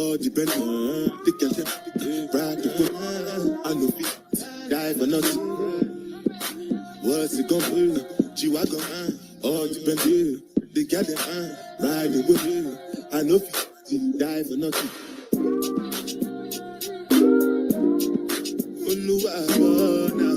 All depend on the girl them. Ride the boat, I know it. Die for nothing. What's it gonna be? G-Wagon, all depend on the girl them. Ride the boat, I know it. Die for nothing. Oluwa bona.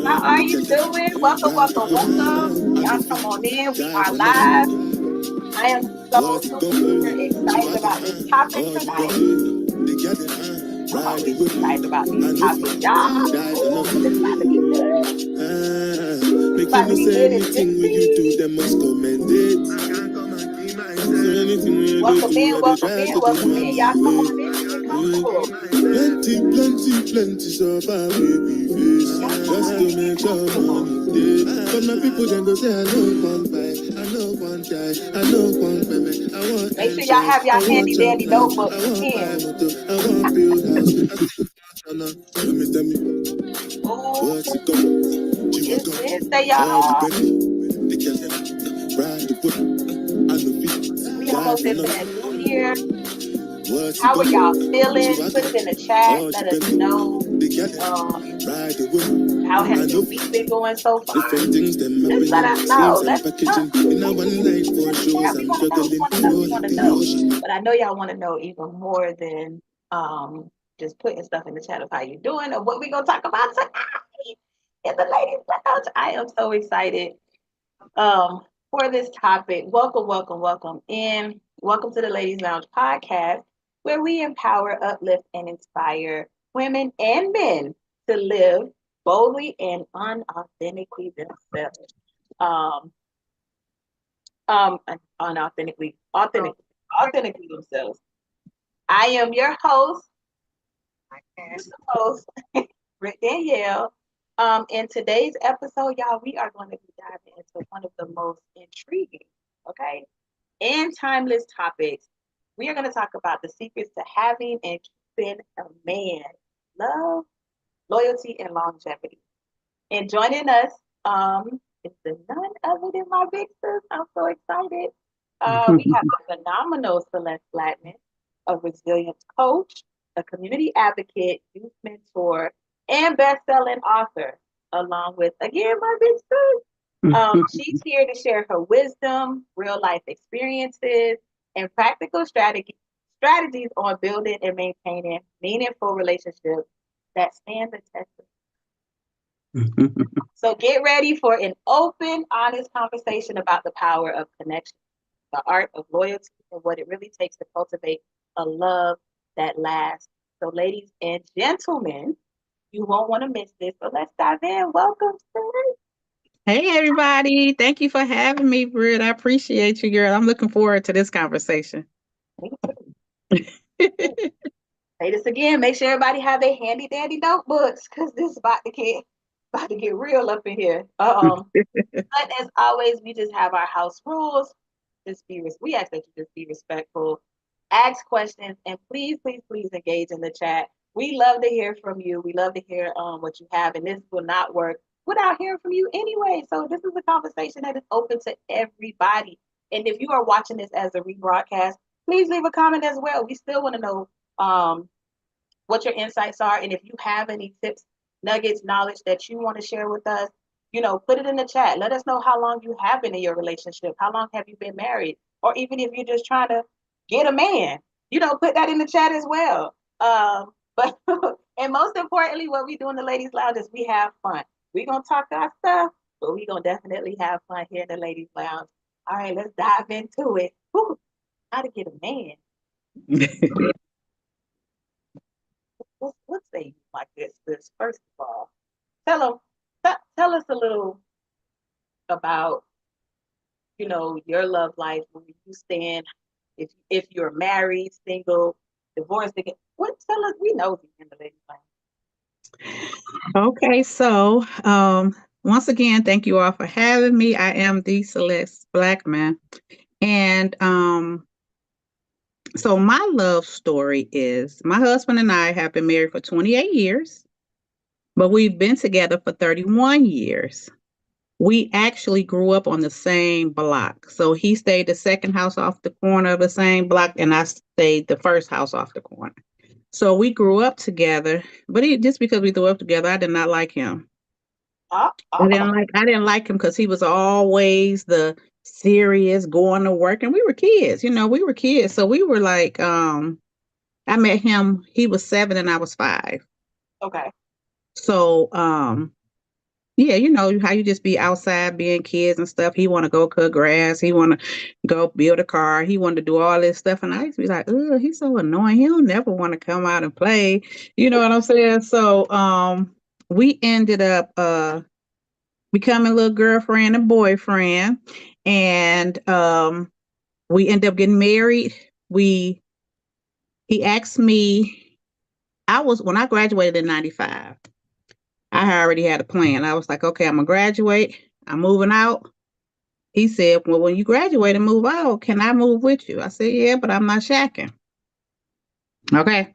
How are you doing? Welcome. Y'all come on in. We are live. I am so super excited about this topic tonight. I'm excited about this topic, y'all. It's about to be good. Make you know say anything when you do, them must commend it. Welcome in. Y'all come on in. Plenty of our baby face. Just to make sure money day. But my people then go say I know one buy, I know one die, I know one payment. I want. Make sure y'all have your handy dandy notebooks. I want build house. Tell me. What's it called? It's Wednesday, y'all. We almost into that new year. How are y'all feeling? Put it in the chat. Let us know. How has your week been going so far? Just let us know. Let's talk. We want to know. But I know y'all want to know even more than just putting stuff in the chat of how you're doing or what we're going to talk about tonight in the ladies' lounge. I am so excited for this topic. Welcome in. Welcome to the Ladies Lounge podcast, where we empower, uplift, and inspire women and men to live boldly and unauthentically themselves. Authentically themselves. I am your host, Britt Danielle. In today's episode, y'all, we are going to be diving into one of the most intriguing, and timeless topics. We are going to talk about the secrets to having and keeping a man: love, loyalty, and longevity. And joining us is the none other than my big sis. I'm so excited. We have a phenomenal Celeste Blackman, a resilience coach, a community advocate, youth mentor, and best-selling author, along with, again, my big sis. She's here to share her wisdom, real-life experiences, and practical strategies on building and maintaining meaningful relationships that stand the test of time. So get ready for an open, honest conversation about the power of connection, the art of loyalty, and what it really takes to cultivate a love that lasts. So ladies and gentlemen, you won't want to miss this. So let's dive in. Welcome, sis. Hey, everybody. Thank you for having me, Britt. I appreciate you, girl. I'm looking forward to this conversation. Say this again. Make sure everybody have their handy dandy notebooks, because this is about to get real up in here. But as always, we just have our house rules. We ask that you just be respectful, ask questions, and please engage in the chat. We love to hear from you. We love to hear what you have, and this will not work without hearing from you anyway. So this is a conversation that is open to everybody. And if you are watching this as a rebroadcast, please leave a comment as well. We still want to know what your insights are, and if you have any tips, nuggets, knowledge that you want to share with us, put it in the chat. Let us know how long you have been in your relationship. How long have you been married? Or even if you're just trying to get a man, put that in the chat as well. But and most importantly, what we do in the Ladies Lounge is we have fun. We're going to talk our stuff, but we're going to definitely have fun here in the Ladies Lounge. All right, let's dive into it. Whew, how to get a man. Let's say like this. First of all, tell us a little about your love life, where you stand, if you're married, single, divorced, what tell us, we know you in the ladies' Okay, so once again, thank you all for having me. I am the Celeste Blackman. And so my love story is my husband and I have been married for 28 years, but we've been together for 31 years. We actually grew up on the same block. So he stayed the second house off the corner of the same block, and I stayed the first house off the corner. So we grew up together, but just because we grew up together, I did not like him. Uh, I uh, didn't like I didn't like him because he was always the serious going to work, and we were kids, we were kids. So we were like, I met him, he was 7 and I was 5. okay. So yeah, you know how you just be outside being kids and stuff. He want to go cut grass. He want to go build a car. He wanted to do all this stuff. And I used to be like, oh, he's so annoying. He'll never want to come out and play. You know what I'm saying? So we ended up becoming a little girlfriend and boyfriend. And we ended up getting married. He asked me, when I graduated in 95. I already had a plan. I was like, okay, I'm gonna graduate. I'm moving out. He said, well, when you graduate and move out, can I move with you? I said, yeah, but I'm not shacking. Okay.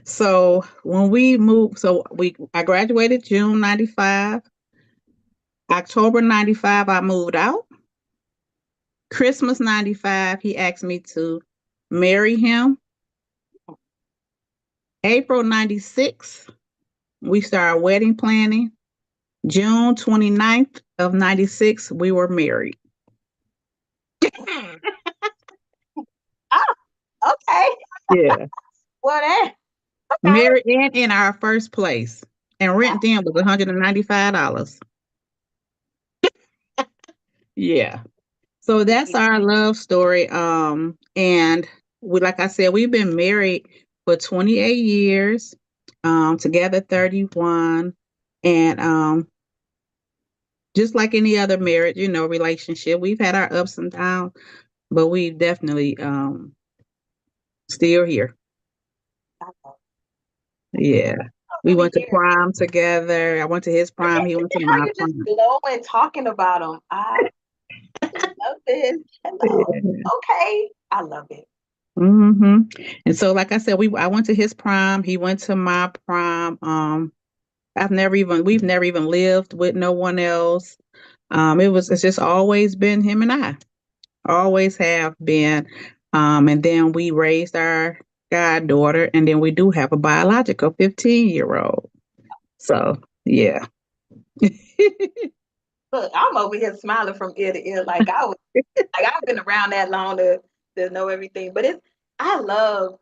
So when we moved, I graduated June 95. October 95, I moved out. Christmas 95, he asked me to marry him. April 96, we started wedding planning. June 29th of 96, we were married. Oh, okay. Yeah. Well, that okay. Married and in our first place. And rent then was $195. Yeah. So that's our love story. And like I said, we've been married for 28 years, together 31. And just like any other marriage, relationship, we've had our ups and downs, but we definitely still here. Yeah. We went to prom together. I went to his prom. He went to my just prom. glowing talking about him. I love this. Hello. Yeah. Okay. I love it. And so, like I said, I went to his prom. He went to my prom. We've never even lived with no one else. It's just always been him and I. Always have been. And then we raised our goddaughter, and then we do have a biological 15-year-old. So, yeah. Look, I'm over here smiling from ear to ear, like I've been around that long to know everything. But I love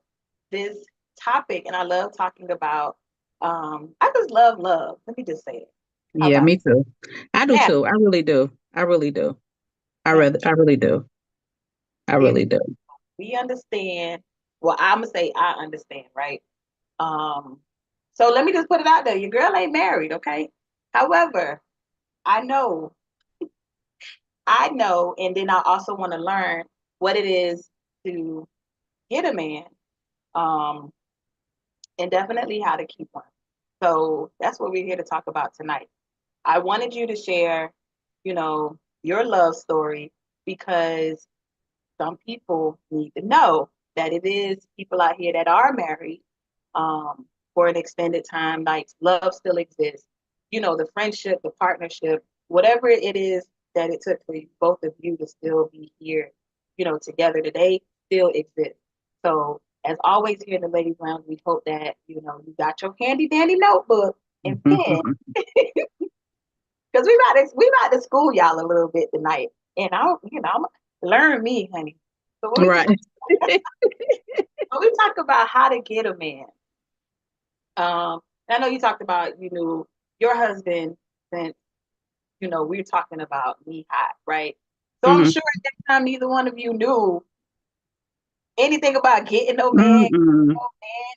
this topic, and I love talking about. I just love love. Let me just say it. How Yeah, about me too. I do now? too. I really do. I really do. I Now, really do. I if really do. we understand, well, I'm gonna say I understand, right? Um, so let me just put it out there. Your girl ain't married, okay? However, I know and then I also want to learn what it is to get a man, um, and definitely how to keep one. So that's what we're here to talk about tonight. I wanted you to share, your love story, because some people need to know that it is people out here that are married, for an extended time. Like, love still exists. The friendship, the partnership, whatever it is that it took for both of you to still be here, together today, still exists. So, as always, here in the Ladies Lounge, we hope that you got your handy dandy notebook and pen, because we about to school y'all a little bit tonight, and I'm learn me, honey. So when Right. we talk about how to get a man, I know you talked about your husband since we were talking about knee high, right? So I'm Mhm. sure at that time neither one of you knew anything about getting no man, Mm-mm.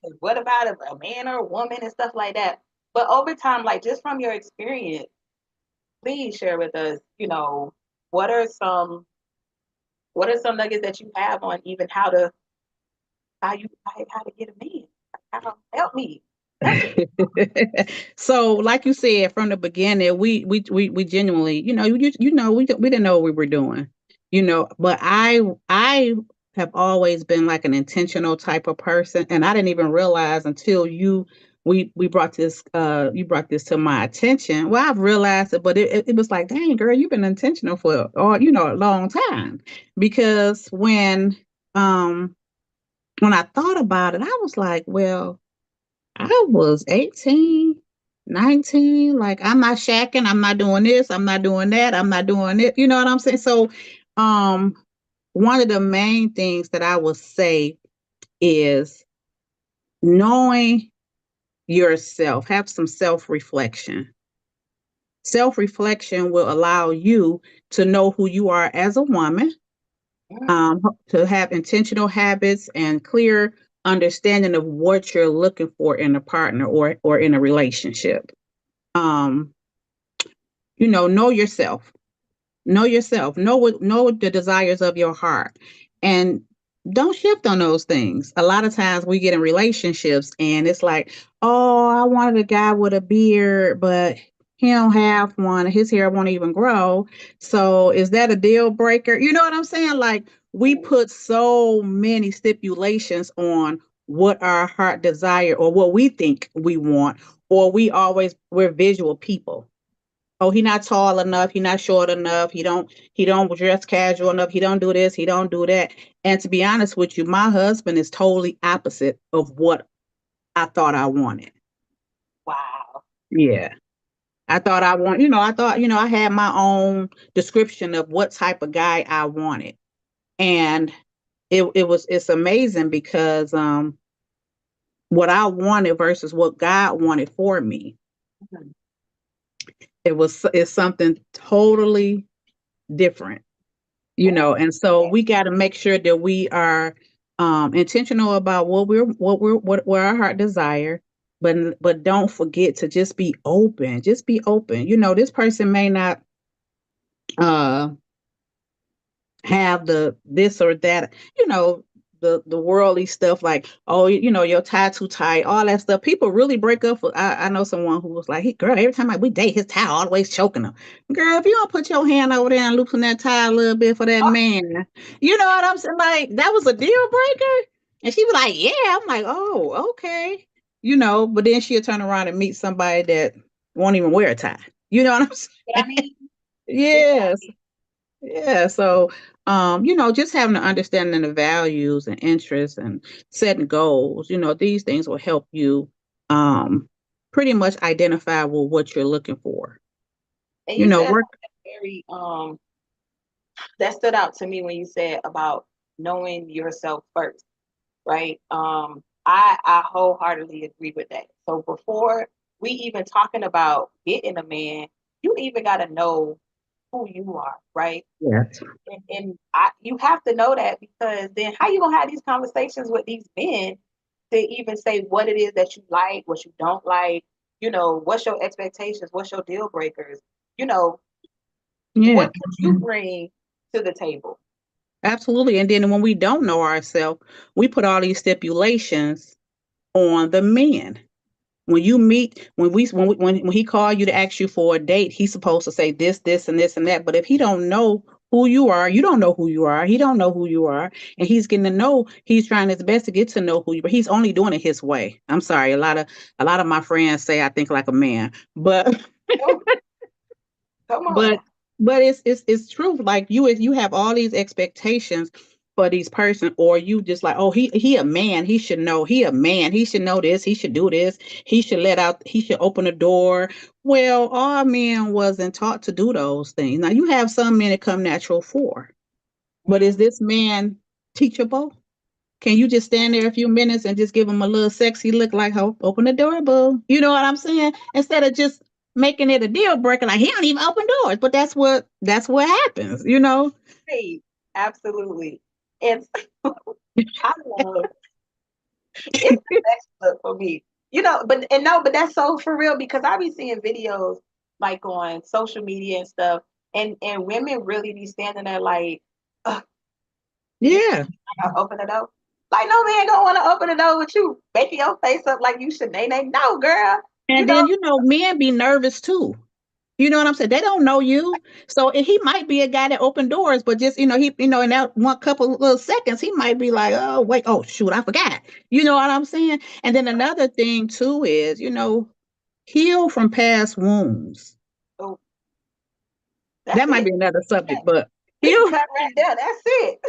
and what about a man or a woman and stuff like that. But over time, like, just from your experience, please share with us, what are some What are some nuggets that you have on even how to get a man? How help me? Help me. So, like you said from the beginning, we genuinely, we didn't know what we were doing, But I have always been like an intentional type of person, and I didn't even realize until we brought this you brought this to my attention. Well, I've realized it, but it was like, dang girl, you've been intentional for a long time, because when I thought about it, I was like, well, I was 18, 19. Like, I'm not shacking. I'm not doing this. I'm not doing that. I'm not doing it. You know what I'm saying? So, um, one of the main things that I would say is knowing yourself, have some self reflection. Self reflection will allow you to know who you are as a woman, to have intentional habits and clear understanding of what you're looking for in a partner or in a relationship. Um, know yourself. Know yourself. Know the desires of your heart. And don't shift on those things. A lot of times we get in relationships and it's like, oh, I wanted a guy with a beard, but he don't have one. His hair won't even grow. So is that a deal breaker? You know what I'm saying? Like, we put so many stipulations on what our heart desire or what we think we want, or we're visual people. Oh, he not tall enough, he not short enough, he don't dress casual enough, he don't do this, he don't do that. And to be honest with you, my husband is totally opposite of what I thought I wanted. Wow. Yeah. I thought, I had my own description of what type of guy I wanted. And it's amazing because what I wanted versus what God wanted for me, Mhm. it's something totally different. And so we got to make sure that we are intentional about what our heart desire, but don't forget to just be open. Just be open. This person may not uh have the this or that, the worldly stuff, like, oh, your tie too tight, all that stuff. People really break up for. I know someone who was like, girl, every time we date, his tie always choking him. Girl, if you don't put your hand over there and loosen that tie a little bit for that man, you know what I'm saying? Like, that was a deal breaker. And she was like, yeah. I'm like, oh, okay. But then she'll turn around and meet somebody that won't even wear a tie. You know what I'm saying? But I mean, Yes. Yeah, so just having an understanding of values and interests and setting goals, these things will help you pretty much identify what you're looking for. and you said Work. something very that stood out to me when you said about knowing yourself first, right? I wholeheartedly agree with that. So before we even talking about getting a man, you even got to know who you are, right? Yes. You have to know that, because then how you gonna have these conversations with these men to even say what it is that you like, what you don't like, what's your expectations, what's your deal breakers, you know, Yeah. what could you bring to the table? Absolutely. And then when we don't know ourselves, we put all these stipulations on the men. When you meet, when he called you to ask you for a date, he's supposed to say this, and this, and that. But if he don't know who you are, you don't know who you are. He don't know who you are, and he's getting to know. He's trying his best to get to know who you are. He's only doing it his way. I'm sorry. A lot of my friends say I think like a man, but Oh, come on but now. but it's true. Like, if you have all these expectations for these person, or you just like, oh, he a man, he should know, he a man, he should know this, he should do this, he should open the door. Well, all men wasn't taught to do those things. Now, you have some men that come natural for, but is this man teachable? Can you just stand there a few minutes and just give him a little sexy look, like, "Ho, open the door, boo"? You know what I'm saying? Instead of just making it a deal breaker, like, he don't even open doors. But that's what happens. Hey, absolutely. And I love it's the best look for me. But that's so for real, because I be seeing videos like on social media and stuff, and women really be standing there like, "Ugh," Yeah. I'll open the door. Like, no man gonna want to open the door with you, making your face up like you should. No, girl. You And know, then, men be nervous too. You know what I'm saying? They don't know you. So and he might be a guy that opened doors, but just, in that one couple little seconds, he might be like, oh, wait, oh, shoot, I forgot. You know what I'm saying? And then another thing too is, heal from past wounds. oh, that's That might it. be another subject, but We can heal, cut right there. That's it.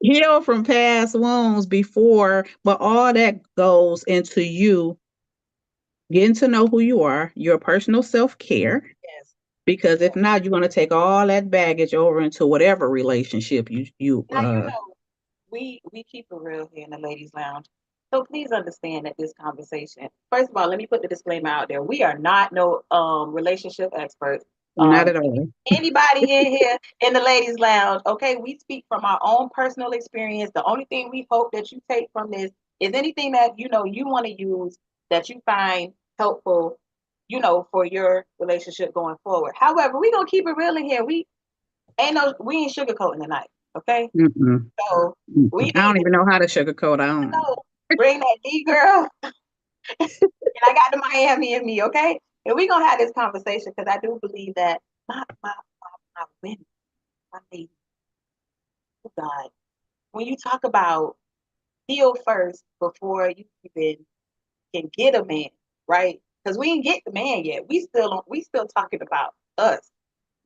heal from past wounds before, but all that goes into you getting to know who you are, your personal self-care. Yes. Because if not, you're going to take all that baggage over into whatever relationship you Now we keep it real here in the ladies' lounge. So please understand that this conversation. First of all, let me put the disclaimer out there. We are not no relationship experts. not at all. Anybody in here in the ladies' lounge, okay? We speak from our own personal experience. The only thing we hope that you take from this is anything that you want to use that you find helpful, for your relationship going forward. However, we're gonna keep it real in here. We ain't sugarcoating tonight, okay? Mm-mm. So we I don't need even know how to sugarcoat. I to don't. know, bring that D girl, and I got the Miami in me, okay? And we're gonna have this conversation because I do believe that my women, my ladies, oh God, when you talk about heal first before you even can get a man, right? Because we ain't get the man yet. We still talking about us.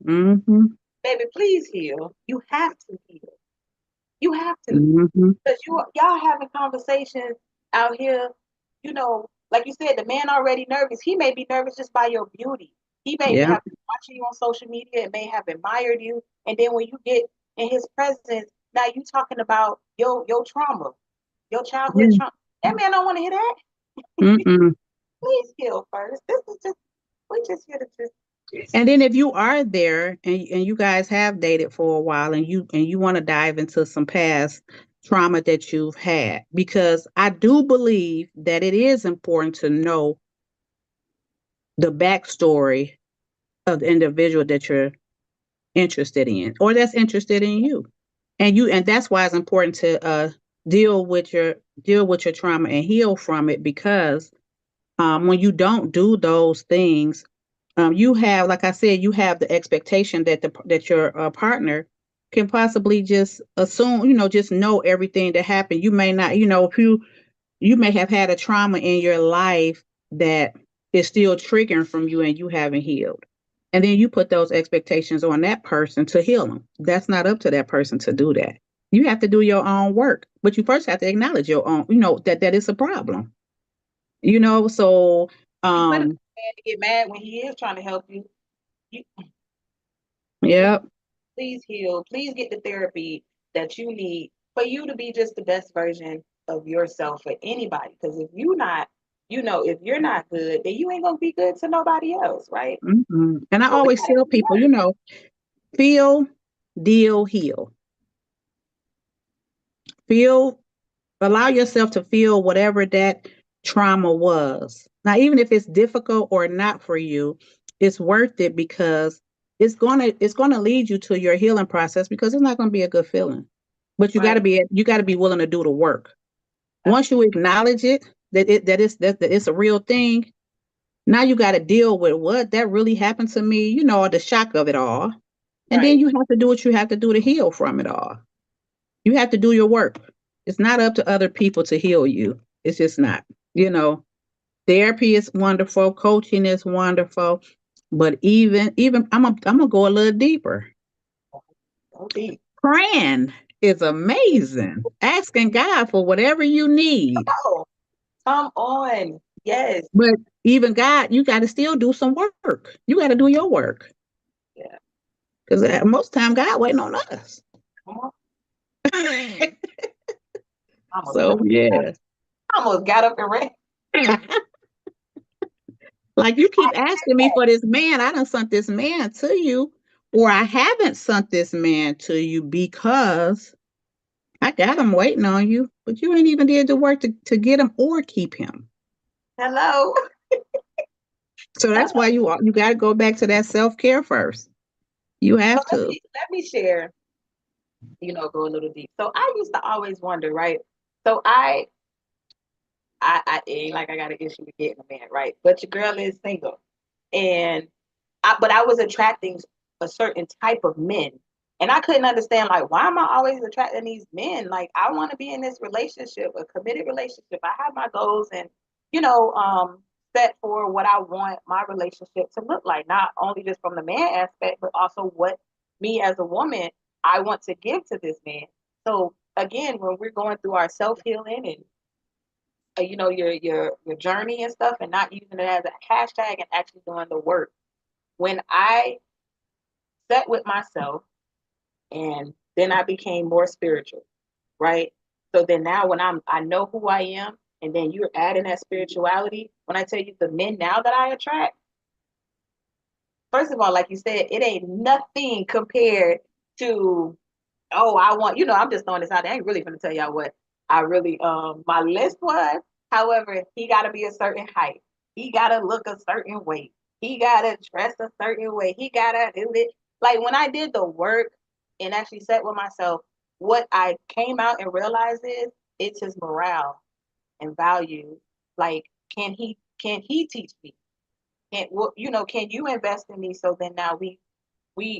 Mm-hmm. Baby, please heal. You have to heal. You have to. Mm-hmm. Because y'all having conversations out here, like you said, the man already nervous. He may be nervous just by your beauty. He may Yeah. have been watching you on social media and may have admired you. And then when you get in his presence, now you talking about your trauma, your childhood Yeah. trauma. That man don't want to hear that. Mm-mm. Please heal first. This is just we just here to just And then if you are there and you guys have dated for a while and you want to dive into some past trauma that you've had, because I do believe that it is important to know the backstory of the individual that you're interested in or that's interested in you. And that's why it's important to deal with your trauma and heal from it, because when you don't do those things, you have, like I said, you have the expectation that your partner can possibly just assume, just know everything that happened. You may not, if you may have had a trauma in your life that is still triggering from you and you haven't healed. And then you put those expectations on that person to heal them. That's not up to that person to do that. You have to do your own work, but you first have to acknowledge your own, that it's a problem. So you put a man to get mad when he is trying to help you. You yeah. please heal. Please get the therapy that you need for you to be just the best version of yourself for anybody. Because if you're not good, then you ain't gonna be good to nobody else, right? And I So we always gotta tell do people, work. feel, deal, heal. Feel, allow yourself to feel whatever that trauma was. Now, even if it's difficult or not for you, it's worth it because it's gonna lead you to your healing process, because it's not gonna be a good feeling. But Right. you gotta be willing to do the work. Once you acknowledge it, that it's a real thing, now you got to deal with what that really happened to me, the shock of it all. And then Right. you have to do what you have to do to heal from it all. You have to do your work. It's not up to other people to heal you. It's just not. You know, Therapy is wonderful, coaching is wonderful, but even I'm gonna go a little deeper. Go deep. Praying is amazing. Asking God for whatever you need. Oh, come on. Yes. But even God, you got to still do some work. You got to do your work, Yeah. because most time God waiting on us. Come on. I almost got So up. yeah. I almost got up and ran. Like, you keep asking me for this man. I done sent this man to you, or I haven't sent this man to you because I got him waiting on you, but you ain't even did the work to get him or keep him. Hello. So that's why you got to go back to that self-care first. You So have to. let me share. go a little deep. So I used to always wonder, right? So I ain't like I got an issue with getting a man, right? But your girl is single, and but I was attracting a certain type of men, and I couldn't understand like why am I always attracting these men? Like I want to be in this relationship, a committed relationship. I have my goals and you know set for what I want my relationship to look like, not only just from the man aspect, but also what me as a woman I want to give to this man. So again, when we're going through our self healing and your journey and stuff, and not using it as a hashtag and actually doing the work. When I sat with myself and then I became more spiritual, right? So then now when I know who I am, and then you're adding that spirituality, when I tell you the men now that I attract, first of all, like you said, it ain't nothing compared to, oh, I want, I'm just throwing this out there. I ain't really gonna tell y'all what I really my list was. However, he gotta be a certain height. He gotta look a certain way. He gotta dress a certain way. He gotta do it. Like when I did the work and actually sat with myself, what I came out and realized is it's his morale and value. Like, can he teach me? Can you invest in me so then now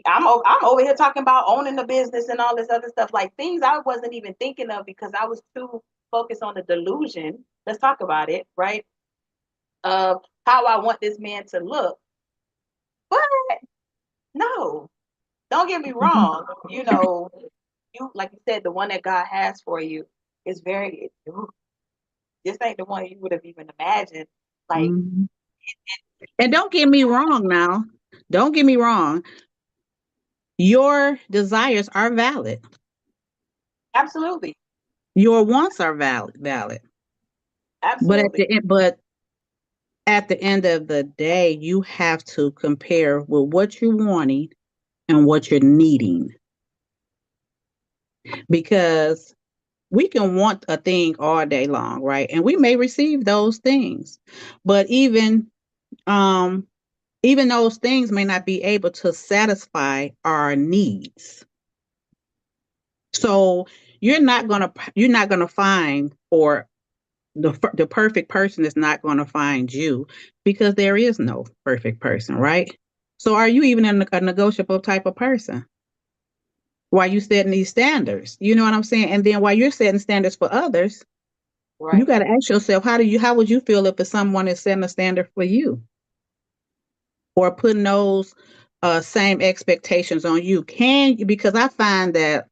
I'm over here talking about owning the business and all this other stuff, like things I wasn't even thinking of because I was too focused on the delusion. Let's talk about it, right? Of how I want this man to look. But no, don't get me wrong. You like you said, the one that God has for you is this ain't the one you would have even imagined. Like, Mhm. And don't get me wrong now. Don't get me wrong. Your desires are valid. absolutely, Your wants are valid. But absolutely. at the end of the day, you have to compare with what you're wanting and what you're needing. Because we can want a thing all day long, right? And we may receive those things. But um even those things may not be able to satisfy our needs. So you're not gonna find, or the perfect person is not going to find you, because there is no perfect person, right? So are you even a negotiable type of person? Why you setting these standards? You know what I'm saying? And then while you're setting standards for others, you Right. got to ask yourself, how would you feel if someone is setting a standard for you, or putting those same expectations on you? Because I find that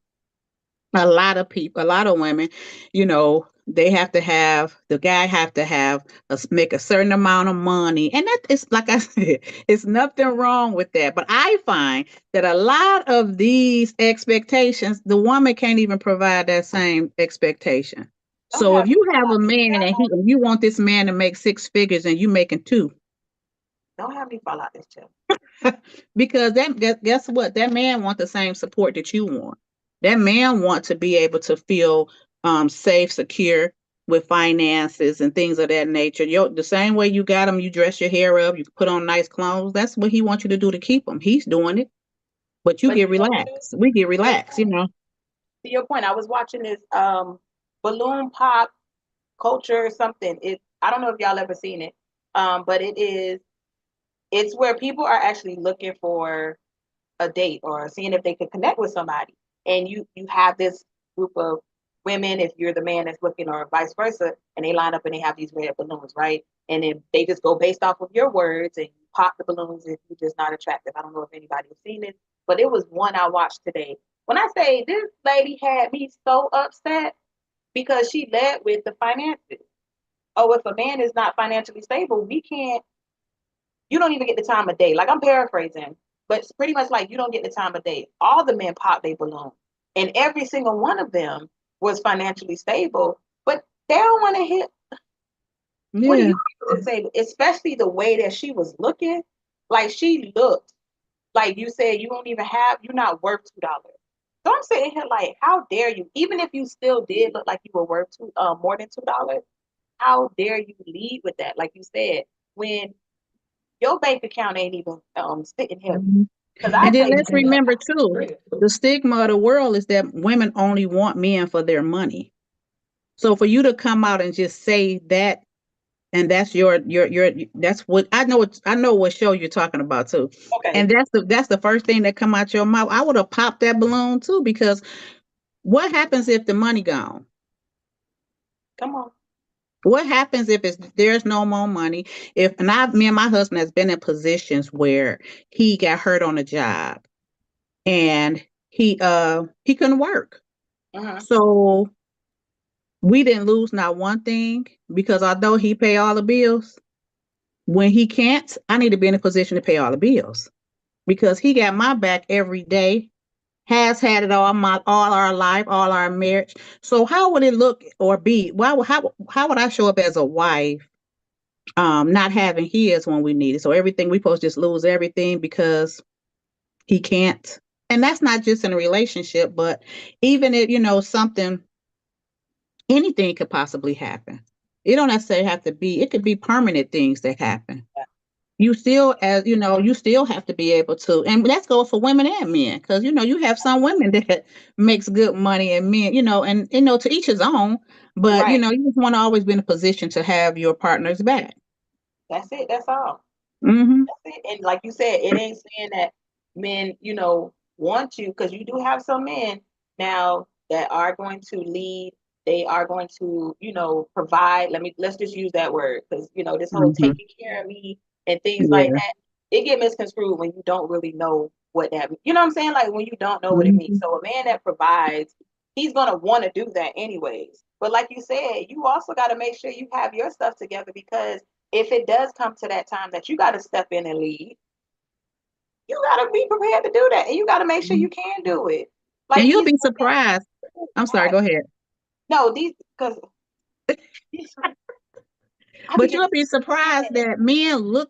a lot of people, a lot of women, they the guy have to make a certain amount of money. And that is, like I said, it's nothing wrong with that. But I find that a lot of these expectations, the woman can't even provide that same expectation. Don't So if have me you fall have a out this man chair. and you want this man to make six figures and you making two, Don't have me fall out this chair. because guess what? That man want the same support that you want. That man want to be able to feel safe, secure with finances and things of that nature. The same way you got him, you dress your hair up, you put on nice clothes. That's what he wants you to do to keep him. He's doing it, but you But get you know what it is? relaxed. We get But relaxed. to your point, I was watching this balloon pop culture or something. I don't know if y'all ever seen it. But it's where people are actually looking for a date or seeing if they can connect with somebody. And you have this group of women, if you're the man that's looking, or vice versa, and they line up and they have these red balloons, right? And then they just go based off of your words and you pop the balloons if you're just not attractive. I don't know if anybody has seen it, but it was one I watched today. When I say this lady had me so upset because she led with the finances. Oh, if a man is not financially stable, you don't even get the time of day. Like I'm paraphrasing, but it's pretty much like you don't get the time of day. All the men pop their balloon, and every single one of them was financially stable, but they don't want to hit. What do Yeah. you to say? Especially the way that she was looking, like she looked like you said you don't even have. You're not worth $2. So I'm sitting here like, how dare you? Even if you still did look like you were worth more than $2, how dare you lead with that? Like you said, when your bank account ain't even sitting heavy. Mhm. Because I And then say let's men are remember not too, real. the stigma of the world is that women only want men for their money. So for you to come out and just say that, and that's your that's what I know. I know what show you're talking about too, Okay, and that's the first thing that come out your mouth. I would have popped that balloon too, because what happens if the money gone? come on. What happens if there's no more money? If and I, me and my husband has been in positions where he got hurt on a job and he couldn't work. Hmm. So we didn't lose not one thing, because although he pay all the bills, when he can't, I need to be in a position to pay all the bills, because he got my back every day, has had it all our life, all our marriage. So how would it look or be? How would I show up as a wife, not having his when we need it? So everything we supposed to just lose everything because he can't. And that's not just in a relationship, but even if something, anything could possibly happen. It don't necessarily have to be. It could be permanent things that happen. You still, as you still have to be able to, and that goes for women and men, because you have some women that makes good money, and men, and to each his own. But Right. you just want to always be in a position to have your partner's back. That's it. That's all. Hmm. That's it. And like you said, it ain't saying that men, want you, because you do have some men now that are going to lead. They are going to, provide. Let's just use that word, because this whole Hmm. taking care of me and things like Yeah. that, it get misconstrued when you don't really know what that. You know what I'm saying? Like when you don't know what it means. Hmm. So a man that provides, he's gonna want to do that anyways. But like you said, you also got to make sure you have your stuff together, because if it does come to that time that you got to step in and lead, you got to be prepared to do that. And you got to make sure you can do it. And Like you'll these be surprised. I'm sorry. women, Go ahead. no, these, because I be But getting you'll be surprised mad. that men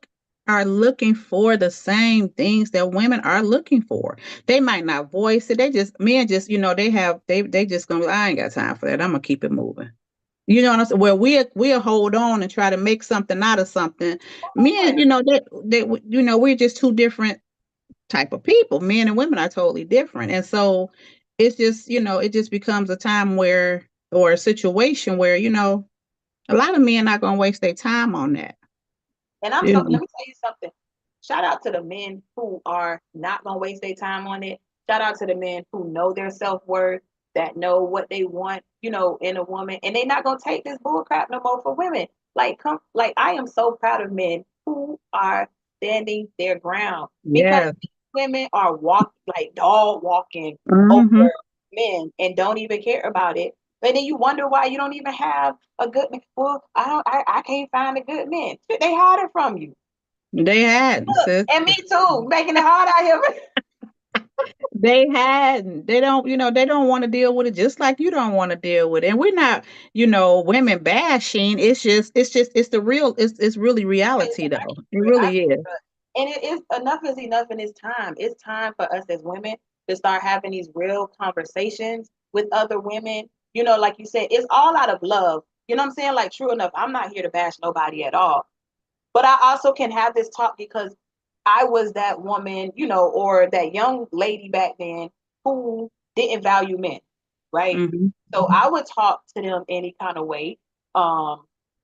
are looking for the same things that women are looking for. They might not voice it. They just men just they just gonna, I ain't got time for that. I'm gonna keep it moving. You know what I'm saying? Where we'll hold on and try to make something out of something. Men, we're just two different type of people. Men and women are totally different. And so it's just, it just becomes a time where, or a situation where, a lot of men not gonna waste their time on that. And I'm You so, know. let me tell you something. Shout out to the men who are not going to waste their time on it. Shout out to the men who know their self worth, that know what they want, in a woman. And they're not going to take this bull crap no more for women. Like, I am so proud of men who are standing their ground, because Yeah. these women are walking, like dog walking over Hmm. men, and don't even care about it. And then you wonder why you don't even have a good man. Well, I can't find a good man. Shit, they hide it from you. They had, Look, sis. and me too, making it hard out here. They had. They don't. They don't want to deal with it, just like you don't want to deal with it. And we're not, women bashing. It's the real. It's really It's reality, though. It accurate, really is. accurate. And it is, enough is enough, and it's time. It's time for us as women to start having these real conversations with other women. Like you said, it's all out of love. You know what I'm saying? Like, true enough, I'm not here to bash nobody at all. But I also can have this talk because I was that woman, or that young lady back then who didn't value men, right? Hmm. So I would talk to them any kind of way,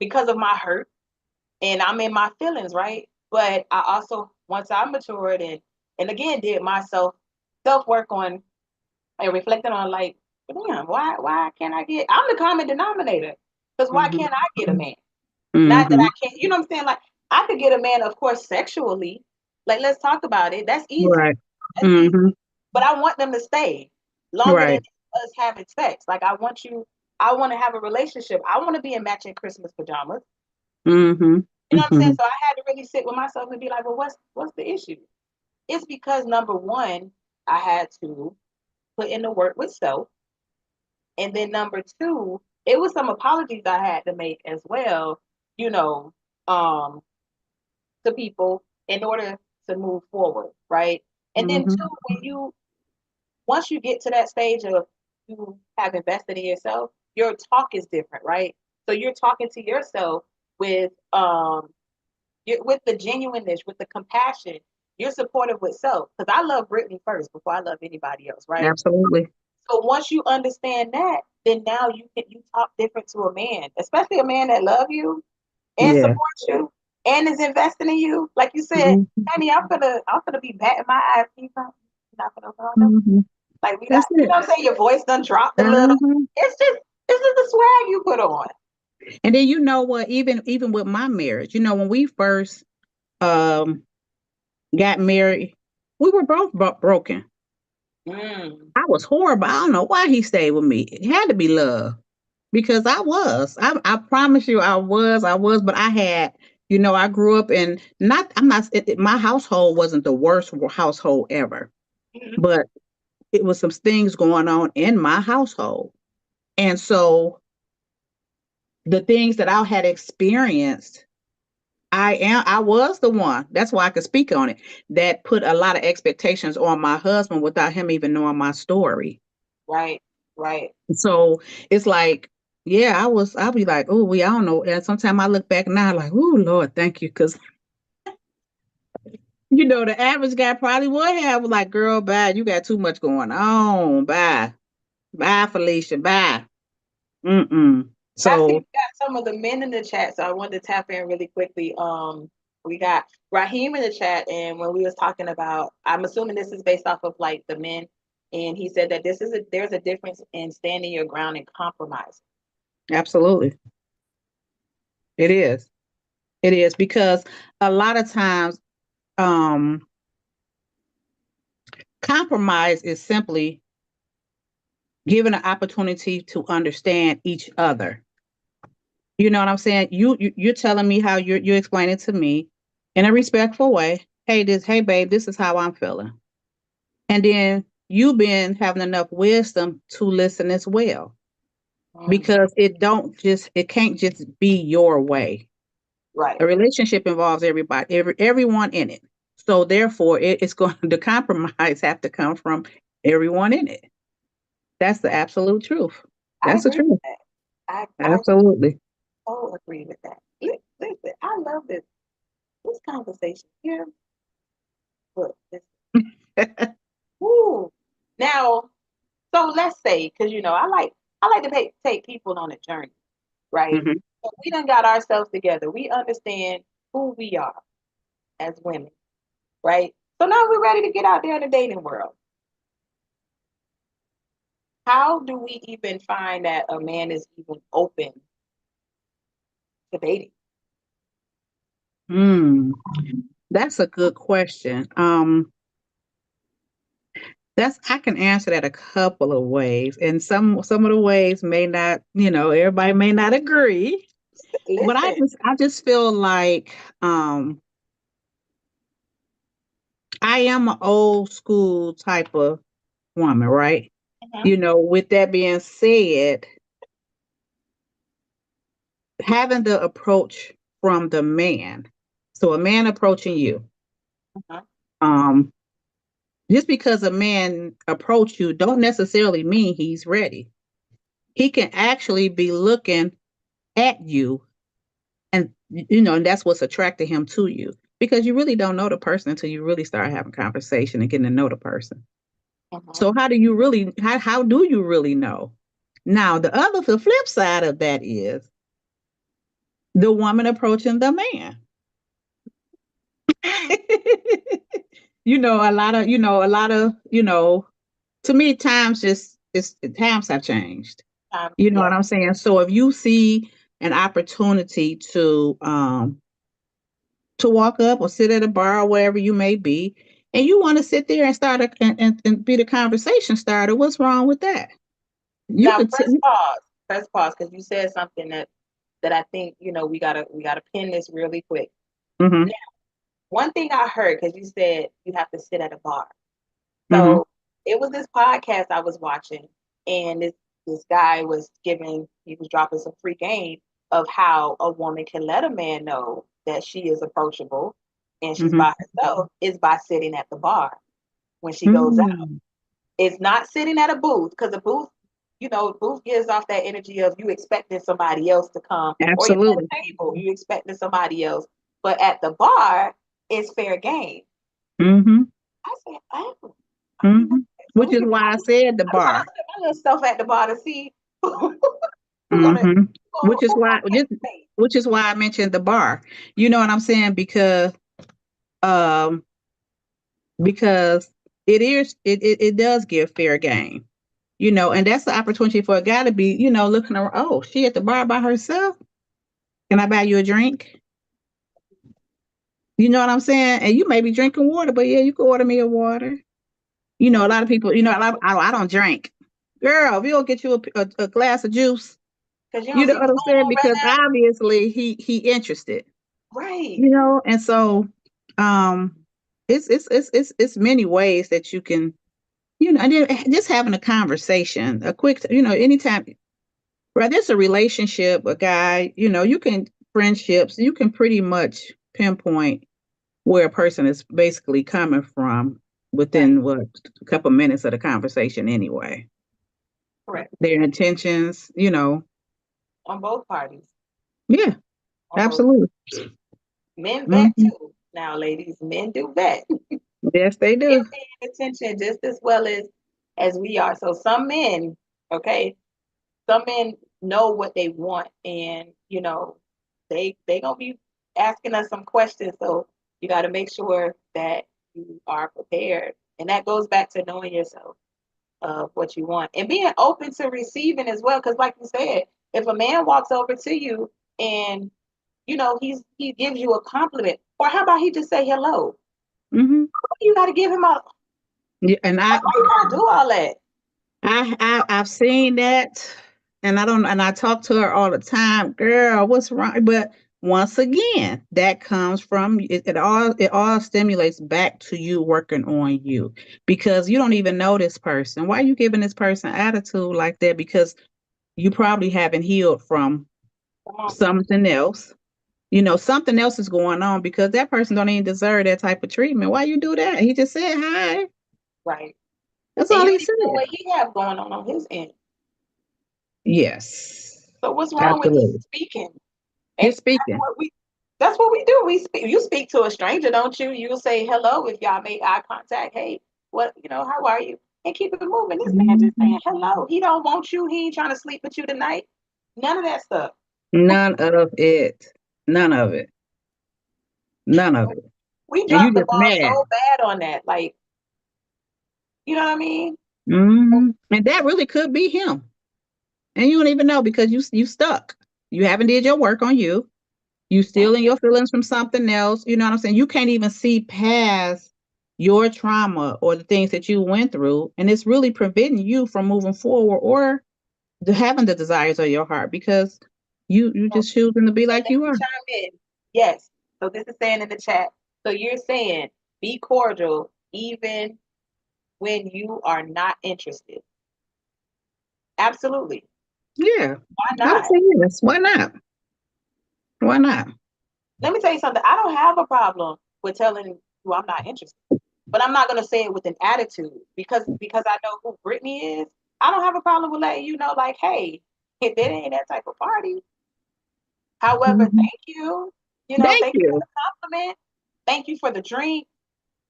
because of my hurt, and I'm in my feelings, right? But I also, once I matured and again did my self work on and reflected on, like, damn, why can't I get? I'm the common denominator, because why Hmm. can't I get a man? Not that Hmm. I can't, you know what I'm saying? Like, I could get a man, of course, sexually. Like, let's talk about it. That's easy. Right. That's easy. Hmm. But I want them to stay longer than Right. us having sex. Like, I want to have a relationship. I want to be in matching Christmas pajamas. Hmm. You know what I'm saying? Hmm. So I had to really sit with myself and be like, well, what's the issue? It's because number one, I had to put in the work with self. And then number two, it was some apologies I had to make as well, you know, um, to people in order to move forward, right? And then Hmm. two, once you get to that stage of you have invested in yourself, your talk is different, right? So you're talking to yourself with with the genuineness, with the compassion. you're supportive with self. Because I love Brittany first before I love anybody else, right? Absolutely. So once you understand that, then now you talk different to a man, especially a man that love you and Yeah. supports you and is investing in you. Like you said, Mhm. honey, I'm gonna be batting my eyes. You're not gonna go no. Mhm. Like we not, That's you it. know what I'm saying? Your voice done dropped a little. Mhm. It's just the swag you put on. And then you know what? Even with my marriage, when we first um got married, we were both broken. Mm, I was horrible. I don't know why he stayed with me. It had to be love because I was. I promise you, I was. But I had, I grew up in not. I'm not. My household wasn't the worst household ever, mm, but it was some things going on in my household, and so the things that I had experienced, I was the one. That's why I could speak on it. That put a lot of expectations on my husband without him even knowing my story. right, right. So it's like, yeah, I'll be like, oh, I don't know. And sometimes I look back now like, oh, Lord, thank you. Because, the average guy probably would have like, girl, bye. You got too much going on. Bye. Bye, Felicia. Bye. Mm-mm. I see we So, got some of the men in the chat, so I wanted to tap in really quickly. We got Raheem in the chat, and when we was talking about, I'm assuming this is based off of like the men, and he said that there's a difference in standing your ground and compromise. absolutely. It is. It is because a lot of times, um, compromise is simply given an opportunity to understand each other. You know what I'm saying? You're telling me how you're explaining to me in a respectful way. Hey babe, this is how I'm feeling. And then you been having enough wisdom to listen as well. Mm, Because it can't just be your way. right. A relationship involves everybody, everyone in it. So therefore it's going the compromise have to come from everyone in it. That's the absolute truth. I That's the agree with truth. that. I Absolutely. so agree with that. Listen, I love this conversation here. Look, this, woo. Now, so let's say, because I like to take people on a journey, right? Mhm. So we done got ourselves together. We understand who we are as women, right? So now we're ready to get out there in the dating world. How do we even find that a man is even open to dating? Mm, that's a good question. That's I can answer that a couple of ways, and some of the ways may not, everybody may not agree, but I Listen, just I just feel like I am an old school type of woman, right? mhm, With that being said, having the approach from the man, so a man approaching you, mhm, um, just because a man approach you, don't necessarily mean he's ready. He can actually be looking at you, and and that's what's attracting him to you because you really don't know the person until you really start having conversation and getting to know the person. mhm. So how do you really know? Now the flip side of that is the woman approaching the man. To me times have changed. You know Yeah, what I'm saying? So if you see an opportunity to walk up or sit at a bar or wherever you may be, and you want to sit there and and be the conversation starter, what's wrong with that? You now could press pause, because you said something that I think we gotta pin this really quick. hmm Now, one thing I heard, because you said you have to sit at a bar. hmm So it was this podcast I was watching, and this guy he was dropping some free game of how a woman can let a man know that she is approachable and she's hmm by herself is by sitting at the bar when she goes out. mm It's not sitting at a booth, because a booth, booth gives off that energy of you expecting somebody else to come, or even at Absolutely. a table, you expecting somebody else. But at the bar, it's fair game. Mm-hmm. I said, oh, Mm-hmm. so Which is why I said the I'm trying to bar. put my little stuff at the bar to see who Mm-hmm. who gonna catch the bait. Which is why I mentioned the bar. You know what I'm saying? Um because it does give fair game. You know, and that's the opportunity for a guy to be, you know, looking around, oh, she at the bar by herself. Can I buy you a drink? You know what I'm saying? And you may be drinking water, but yeah, you can order me a water. You know, a lot of people, you know, I don't drink. Girl, if you don't get you a glass of juice, Because you you don't know see what what's I'm going saying? on right Because now. obviously he interested, Right. you know, and so um it's many ways that you can, you know, and then just having a conversation, a quick, you know, anytime, whether it's a relationship, a guy, you know, you can friendships, you can pretty much pinpoint where a person is basically coming from Right. within what a couple minutes of the conversation anyway. Correct. Their intentions, you know. On both parties. Yeah, On both. absolutely. Men vet Hmm. too. Now, ladies, men do vet. Yes, they They're do. paying attention just as well as we are. So some men, okay, some men know what they want, and you know, they gonna be asking us some questions. So you got to make sure that you are prepared, and that goes back to knowing yourself of what you want and being open to receiving as well. Because, like you said, if a man walks over to you and you know he gives you a compliment, or how about he just say hello? Hmm. You got to give him a. Yeah, and Why you gotta do all that? I've seen that, and I don't, and I talk to her all the time. Girl, what's wrong? But once again, that comes from it. It all stimulates back to you working on you because you don't even know this person. Why are you giving this person attitude like that? Because you probably haven't healed from Come on, something else. You know, something else is going on because that person don't even deserve that type of treatment. Why you do that? He just said hi. right? That's And all you he don't even know said. what he have going on his end. Yes, So what's wrong with absolutely. speaking? And Just speaking. that's what we do. We speak. You speak to a stranger, don't you? You'll say hello if y'all make eye contact. Hey, what you know? How are you? And keep it moving. This man just Mhm. saying hello. He don't want you. He ain't trying to sleep with you tonight. None of that stuff. None of it. None of it. None of it. We And you dropped the just ball mad. so bad on that. Like, you know what I mean? And that really could be him. And you don't even know because you stuck. You haven't did your work on you. You still in your feelings from something else. You know what I'm saying? You can't even see past your trauma or the things that you went through. And it's really preventing you from moving forward or having the desires of your heart because you just choosing to be So like let you me are. chime in. Yes. So this is saying in the chat. So you're saying be cordial even when you are not interested. Absolutely. Yeah. Why I would not? say yes. Why not? Why not? Let me tell you something. I don't have a problem with telling you I'm not interested, but I'm not gonna say it with an attitude because I know who Brittany is. I don't have a problem with letting you know, like, hey, if it ain't that type of party. However, Mhm. thank you. You know, Thank thank you for you. the compliment. Thank you for the drink.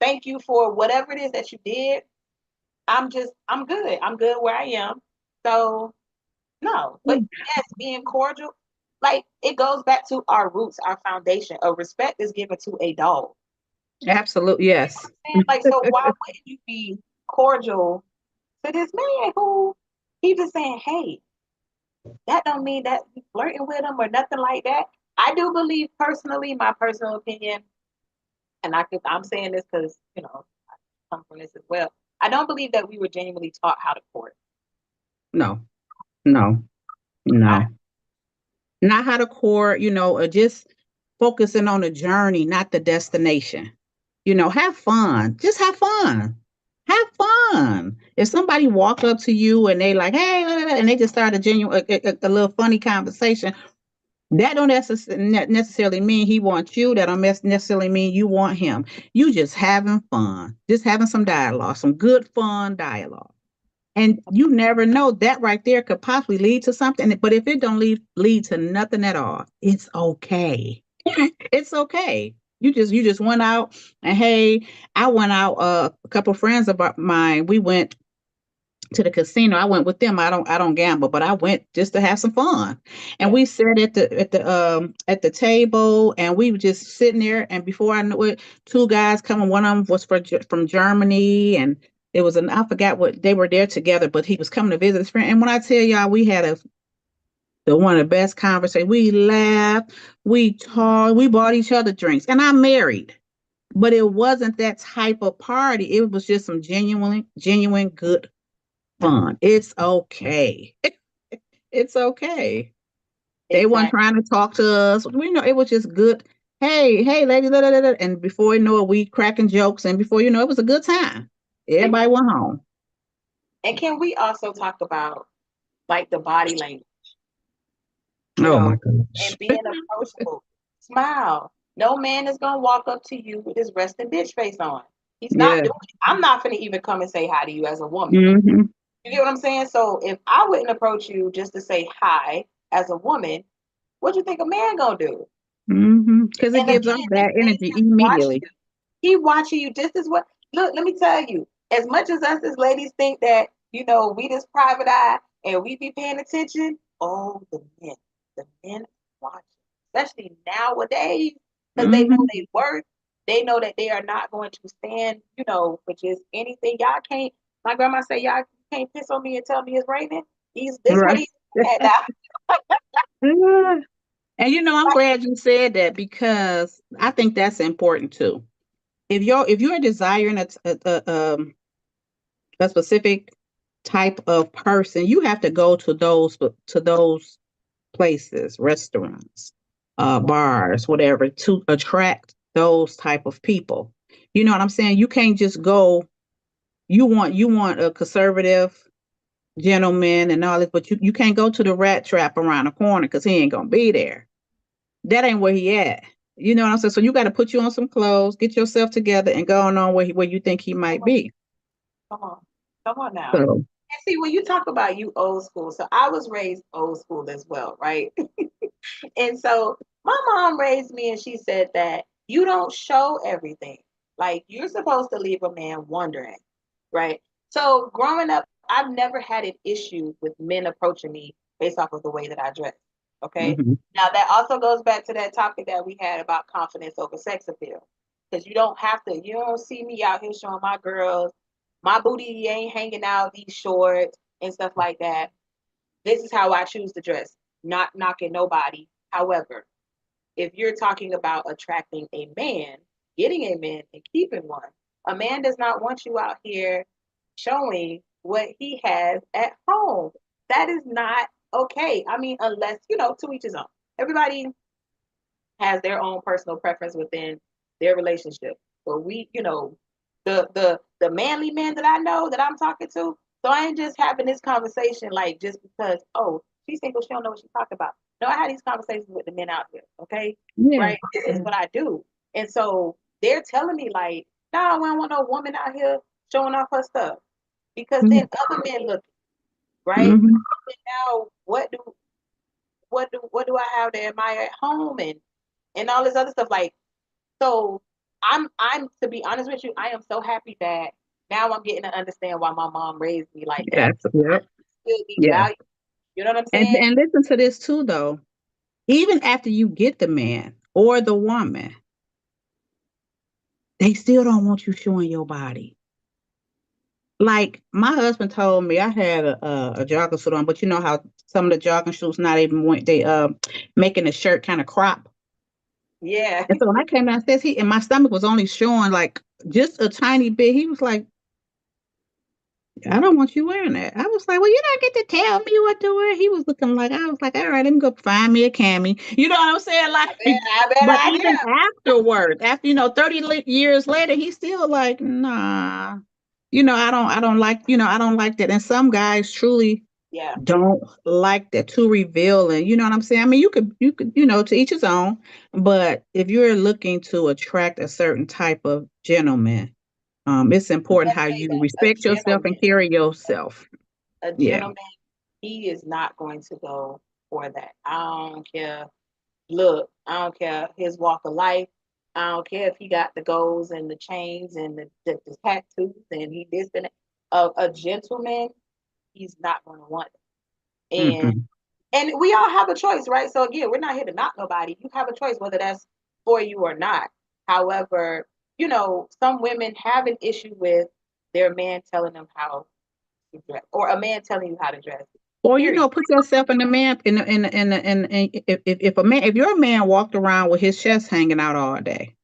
Thank you for whatever it is that you did. I'm good. I'm good where I am. So no, but yes, being cordial, like it goes back to our roots, our foundation. A respect is given to a dog. Absolutely. Yes. And like, so why wouldn't you be cordial to this man who he just saying, hey, that don't mean that you flirting with him or nothing like that. I do believe personally, my personal opinion, and I'm saying this because you know I come from this as well. I don't believe that we were genuinely taught how to court. No. No. I, No. Not how to court, you know, or just focusing on the journey, not the destination. You know, have fun. Just have fun. Have fun. If somebody walk up to you and they like, hey, and they just start a genuine, a little funny conversation, that don't necessarily mean he wants you. That don't necessarily mean you want him. You just having fun, just having some dialogue, some good fun dialogue. And you never know that right there could possibly lead to something. But if it don't lead to nothing at all, it's okay. It's okay. You just went out and hey, I went out. A couple friends of mine. We went to the casino. I went with them. I don't gamble, but I went just to have some fun. And Yeah. we sat at the table, and we were just sitting there. And before I knew it, two guys coming. One of them was from Germany, and it was I forgot what they were there together, but he was coming to visit his friend. And when I tell y'all, we had the one of the best conversations. We laughed, we talked, we bought each other drinks, and I'm married. But it wasn't that type of party. It was just some genuine good fun. It's okay. It's okay. They weren't Exactly. trying to talk to us. We know it was just good. Hey, lady, da, da, da, da. And before you know it, we cracking jokes, and before you know it was a good time. And Everybody went home. can we also talk about like the body language, you Oh know, my gosh. and being approachable? Smile. No man is gonna walk up to you with his resting bitch face on. He's not Yeah. doing it. I'm not gonna even come and say hi to you as a woman. Mm-hmm. You get what I'm saying? So if I wouldn't approach you just to say hi as a woman, what do you think a man gonna do? Mm-hmm. Because it And gives off again, that they energy just watch immediately. you. He watching you. This is what. Look, let me tell you. As much as us as ladies think that we this private eye and we be paying attention. Oh, the men watching, especially nowadays, because they know Mm-hmm. they work. They know that they are not going to stand, for just anything. Y'all can't. My grandma say, y'all can't piss on me and tell me it's raining. He's this what Right. he's at now. Yeah. And I'm glad you said that because I think that's important too. If you're desiring a specific type of person, you have to go to those places, restaurants, bars, whatever, to attract those type of people. You know what I'm saying? You can't just go. You want a conservative gentleman and all this, but you can't go to the rat trap around the corner because he ain't gonna be there. That ain't where he at. You know what I'm saying? So you got to put you on some clothes, get yourself together, and go on where you think he might be. Come on, come on now. So, And see, when you talk about you old school, so I was raised old school as well, right? And so my mom raised me and she said that you don't show everything. Like you're supposed to leave a man wondering, right? So growing up, I've never had an issue with men approaching me based off of the way that I dress. Okay. mhm. Now that also goes back to that topic that we had about confidence over sex appeal. Because you don't see me out here showing my girls, my booty ain't hanging out, these shorts and stuff like that. This is how I choose to dress, not knocking nobody. However, if you're talking about attracting a man, getting a man, and keeping one, a man does not want you out here showing what he has at home. That is not okay. I mean, unless, to each his own. Everybody has their own personal preference within their relationship. But the manly men that I know that I'm talking to, so I ain't just having this conversation like just because, oh, she's single, she don't know what she's talking about. No, I had these conversations with the men out there, okay? Yeah. Right? This is what I do. And so they're telling me like, no, I don't want no woman out here showing off her stuff. Because Mhm. then other men look, right? Mhm. And now what do I have to admire at home and all this other stuff? Like, so I'm to be honest with you, I am so happy that now I'm getting to understand why my mom raised me like that. That's yep. Still be Yeah. valued. You know what I'm And saying? and listen to this too, though. Even after you get the man or the woman, they still don't want you showing your body. Like my husband told me, I had a jogging suit on, but you know how some of the jogging suits not even went they making the shirt kind of crop. Yeah. And so when I came downstairs, and my stomach was only showing like just a tiny bit. He was like, I don't want you wearing that. I was like, well, you don't get to tell me what to wear. He was looking like, I was like, all right, let me go find me a cami. You know what I'm saying? Like, I bet but I even am. afterwards, after 30 years later, he's still like, nah. I don't like, I don't like that. And some guys truly Yeah. don't like that, too revealing. You know what I'm saying? I mean, you could, to each his own. But if you're looking to attract a certain type of gentleman, it's important Let's how say you that respect yourself and carry yourself. a Yeah. gentleman, he is not going to go for that. I don't care. Look, I don't care his walk of life. I don't care if he got the golds and the chains and the tattoos and he this and that. A gentleman, he's not going to want it. Mm-mm. And we all have a choice, right? So again, we're not here to knock nobody. You have a choice whether that's for you or not. However, some women have an issue with their man telling them how to dress, or a man telling you how to dress. Or Period. put yourself in the man if your man walked around with his chest hanging out all day,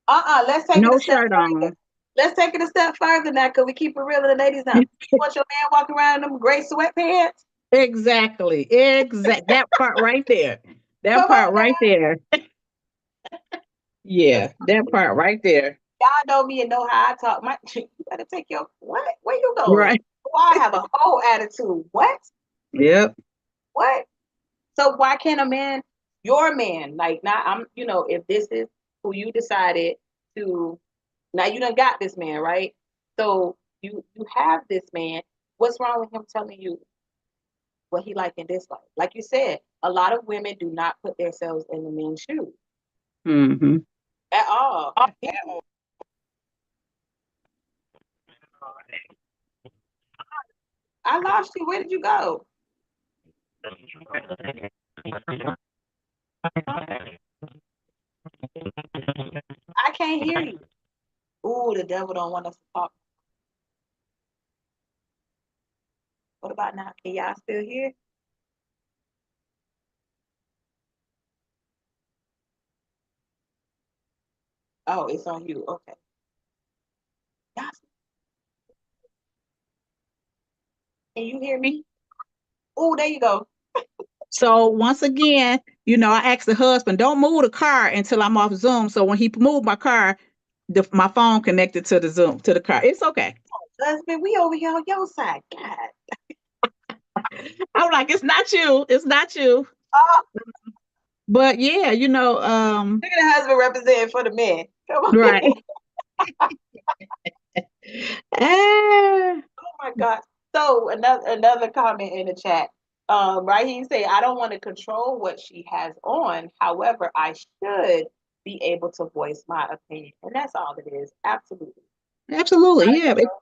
Let's take it no a step shirt further. on. Let's take it a step further now, because we keep it real in the ladies now. You want your man walking around in them gray sweatpants? Exactly. That part right there. That Come on part now. right there. Yeah, that part right there. Y'all know me and know how I talk. You better take your what? Where you going? Right. Oh, I have a whole attitude. What? Yep. What? So why can't a man, your man, like now if this is who you decided to, now you done got this man, right? So you have this man. What's wrong with him telling you what he like and dislike? Like you said, a lot of women do not put themselves in the men's shoes Mm-hmm. at all. I lost you. Where did you go? I can't hear you. Ooh, the devil don't want us to talk. What about now? Can y'all still hear? Oh, it's on you. Okay. Y'all, can you hear me? Oh, there you go. So once again, I asked the husband, don't move the car until I'm off Zoom. So when he moved my car, my phone connected to the Zoom to the car. It's okay. Husband, we over here on your side. God. I'm like, it's not you. It's not you. Oh, But yeah, look at the husband representing for the men. Come on. right. Ah, Oh my God. So another comment in the chat. Right, he say, I don't want to control what she has on. However, I should be able to voice my opinion. And that's all it is. Absolutely. absolutely. Not a Yeah. control.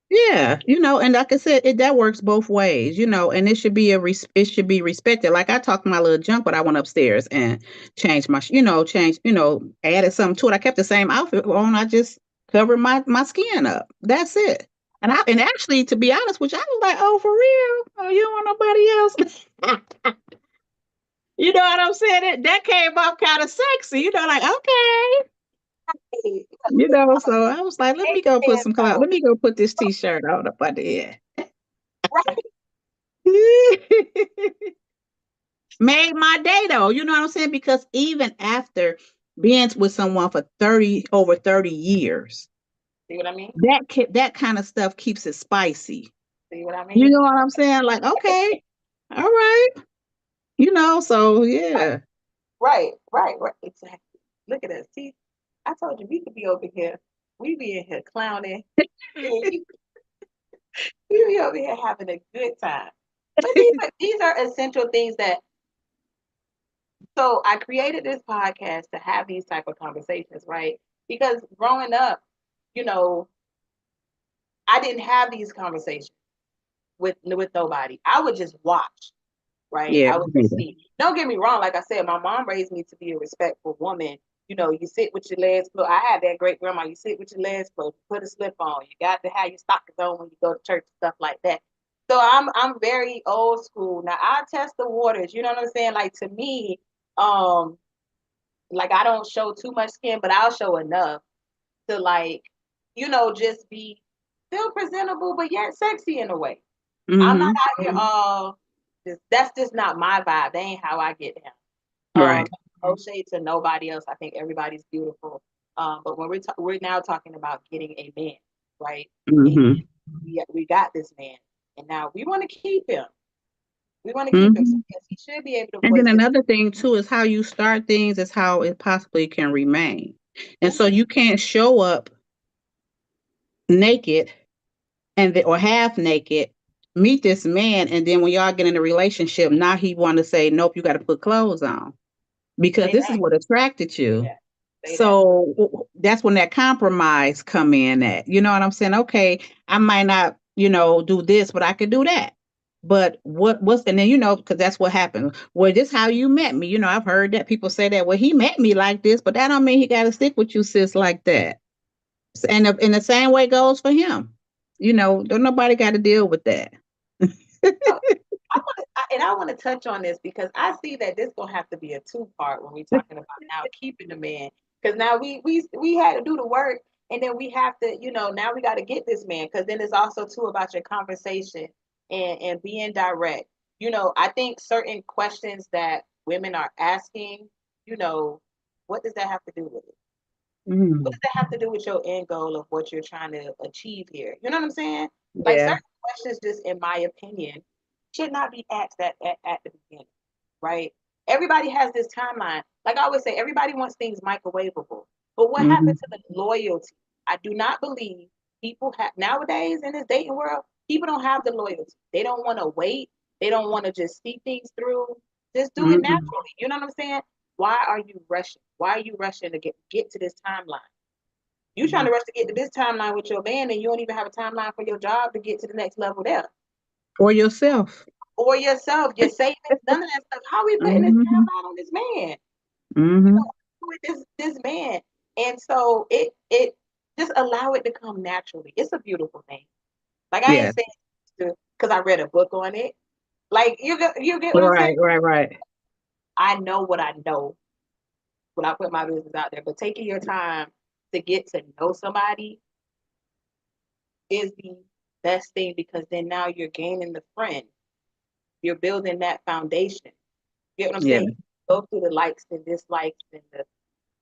Yeah, and like I said, that works both ways, and it should be it should be respected. Like I talked my little junk, but I went upstairs and changed added something to it. I kept the same outfit on. I just covered my skin up. That's it. And actually, to be honest with you, I was like, oh, for real? Oh, you don't want nobody else? You know what I'm saying? That came off kind of sexy. Like okay. Hey, So I was like, let me go put some clothes. so, Let me go put this t-shirt on up under here. right. Made my day though, you know what I'm saying? Because even after being with someone for over 30 years, See what I mean? that kind of stuff keeps it spicy. See what I You mean? know what I'm saying? Like, okay, all right. So yeah. Right. Exactly. Look at us. See, I told you we could be over here. We be in here clowning. We be over here having a good time. But these are essential things that, so I created this podcast to have these type of conversations, right? Because growing up, you know, I didn't have these conversations with nobody. I would just watch, right? Yeah. I would just see. Don't get me wrong. Like I said, my mom raised me to be a respectful woman. You sit with your legs closed. I had that great grandma. You sit with your legs closed. Put a slip on. You got to have your stockings on when you go to church and stuff like that. So I'm very old school. Now I test the waters. You know what I'm saying? Like to me, um, like I don't show too much skin, but I'll show enough to just be still presentable, but yet sexy in a way. I'm not Mm-hmm. out here all that's just not my vibe. That ain't how I get down. Right. No shade to nobody else. I think everybody's beautiful. But when we're now talking about getting a man, right? And Mm-hmm. we got this man, and now we want to keep him. We want to keep him. So Mm-hmm. yes, he should be able to And voice then his. another thing too is how you start things is how it possibly can remain. And so you can't show up naked or half naked, meet this man, and then when y'all get in a relationship, now he want to say, nope, you got to put clothes on because this is Exactly. what attracted you. Yeah. Say that. So that's when that compromise come in at, you know what I'm saying? Okay, I might not, do this, but I could do that. But what's, and then, because that's what happened. Well, this how you met me. I've heard that people say that, well, he met me like this, but that don't mean he got to stick with you, sis, like that. And in the same way goes for him. Don't nobody got to deal with that. So, I want to touch on this because I see that this gonna have to be a two-part when we're talking about now keeping the man. Because now we had to do the work, and then we have to, now we got to get this man. Because then it's also too about your conversation and being direct. I think certain questions that women are asking, what does that have to do with it? What Mm, does that have to do with your end goal of what you're trying to achieve here? You know what I'm saying? Like yeah. certain questions, just in my opinion, should not be asked at the beginning, right? Everybody has this timeline. Like I always say, everybody wants things microwavable. But what Hmm. happened to the loyalty? I do not believe people have nowadays in this dating world, people don't have the loyalty. They don't want to wait. They don't want to just see things through. Just do it Mm-mm. naturally. You know what I'm saying? Why are you rushing? Why are you rushing to get to this timeline? You trying to rush to get to this timeline with your man, and you don't even have a timeline for your job to get to the next level there, For yourself. or yourself, your savings, none of that stuff. How are we putting this Hmm. timeline on this man? Hmm. With this man, and so it just allow it to come naturally. It's a beautiful thing. Like I Yeah. ain't saying because I read a book on it. Like you get what I'm saying. Right, right, right. I know what I know when I put my business out there, but taking your time to get to know somebody is the best thing because then now you're gaining the friend. You're building that foundation. You get what I'm Yeah. saying? You go through the likes and dislikes and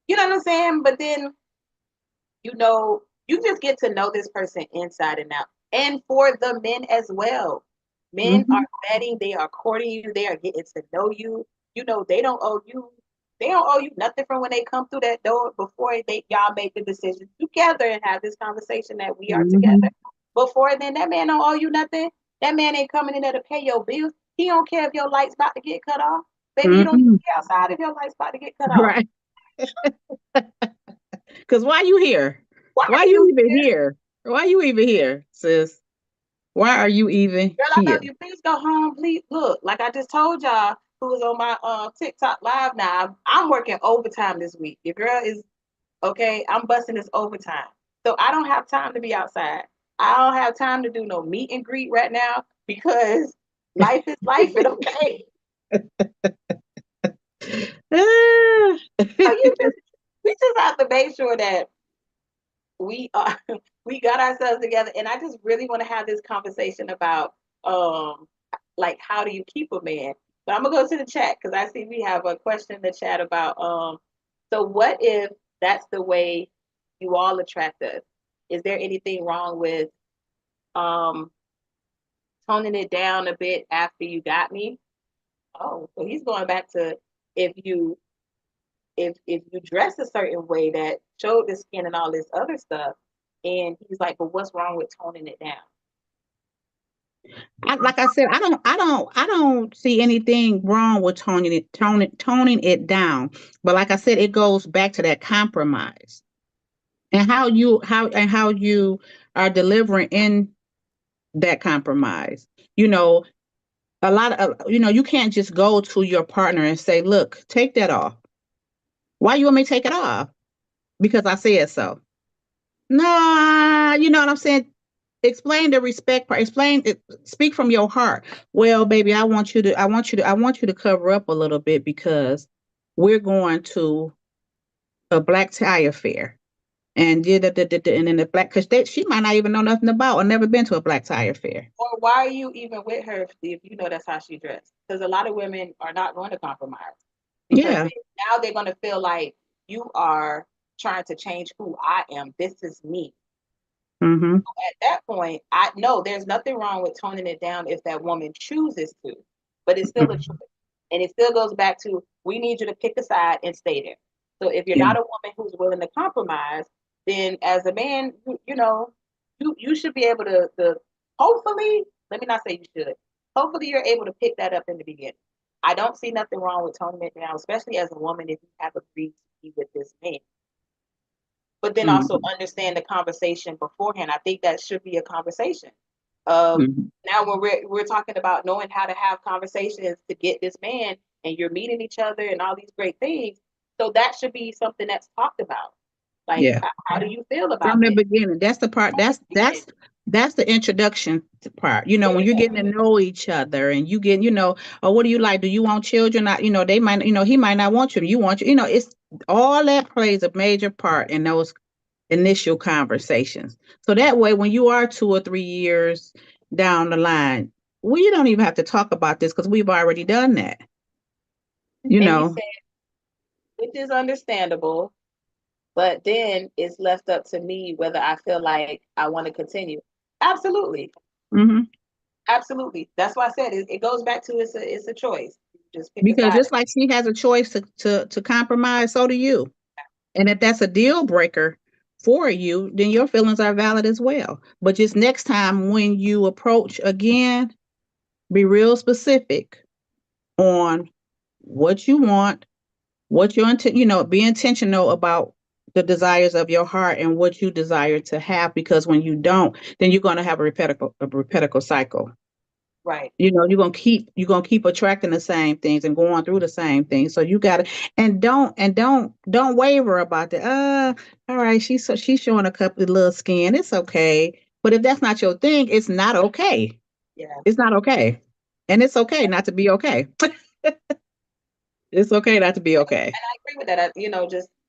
you know what I'm saying? But then, you just get to know this person inside and out. And for the men as well. Men are Hmm. vetting, they are courting you, they are getting to know you. They don't owe you nothing from when they come through that door before they y'all make the decision together and have this conversation that we are Hmm. together. Before then, that man don't owe you nothing. That man ain't coming in there to pay your bills. He don't care if your lights about to get cut off. Baby, you don't even Hmm. care outside if your lights about to get cut off. Right. Because why you here? Why Why are you you even here? here? Why you even here, sis? Why are you even Girl, I love here? you. Please go home. Please look. Like I just told y'all who was on my TikTok live now. I'm working overtime this week. Your girl is okay. I'm busting this overtime. So I don't have time to be outside. I don't have time to do no meet and greet right now because life is life and okay. Ah. So we just have to make sure that we are we got ourselves together. And I just really want to have this conversation about um like how do you keep a man. So I'm gonna go to the chat because I see we have a question in the chat about so what if that's the way you all attract us? Is there anything wrong with um toning it down a bit after you got me? Oh, so he's going back to if you if you dress a certain way that showed the skin and all this other stuff, and he's like, but what's wrong with toning it down? Like I said, I don't see anything wrong with toning it down. But like I said, it goes back to that compromise and how you are delivering in that compromise. You know, a lot of you can't just go to your partner and say, "Look, take that off." Why you want me to take it off? Because I said so. Nah, you know what I'm saying? Explain the respect part. Explain it. Speak from your heart. Well, baby, I want you to cover up a little bit because we're going to a black tie affair. And and then the black, because she might not even know nothing about or never been to a black tie affair. Or why are you even with her if you know that's how she dressed? Because a lot of women are not going to compromise because Yeah. now they're going to feel like you are trying to change who I am. This is me. Mm-hmm. At that point, I know there's nothing wrong with toning it down if that woman chooses to, but it's still a choice. And it still goes back to we need you to pick a side and stay there. So if you're Yeah. not a woman who's willing to compromise, then as a man, you should be able to hopefully, let me not say you should. Hopefully you're able to pick that up in the beginning. I don't see nothing wrong with toning it down, especially as a woman if you have agreed to be with this man. but then also understand the conversation beforehand. I think that should be a conversation. Now when we're talking about knowing how to have conversations to get this man, and you're meeting each other and all these great things, so that should be something that's talked about. Like, Yeah. how do you feel From about the this? beginning. That's the part. That's the introduction part. You know, when you're getting to know each other and you get, oh, what do you like? Do you want children? They might, he might not want you. You want you. It's all that plays a major part in those initial conversations. So that way, when you are 2 or 3 years down the line, we don't even have to talk about this because we've already done that. And you said, which is understandable, but then it's left up to me whether I feel like I want to continue. Absolutely. Absolutely. That's why I said it goes back to it's a choice. Just pick a Because side. just like she has a choice to compromise, so do you. And if that's a deal breaker for you, then your feelings are valid as well. But just next time when you approach again, be real specific on what you want, what your intent, be intentional about the desires of your heart and what you desire to have. Because when you don't, then you're going to have a repetitive cycle. Right. You're gonna keep attracting the same things and going through the same things. So you gotta don't waver about that. All right, she's showing a couple of little skin. It's okay. But if that's not your thing, it's not okay. Yeah. It's not okay. And it's okay not to be okay. It's okay not to be okay. And I agree with that.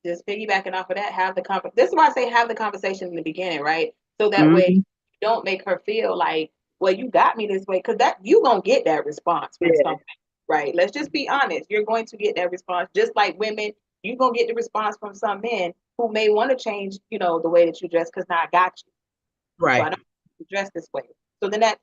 Just piggybacking off of that, this is why I say have the conversation in the beginning, right? So that way you don't make her feel like, well, you got me this way, because that you gonna get that response from something, right? Let's just be honest. You're going to get that response, just like women. You're gonna get the response from some men who may want to change, the way that you dress, because now I got you. Right. So I don't dress this way. So then that,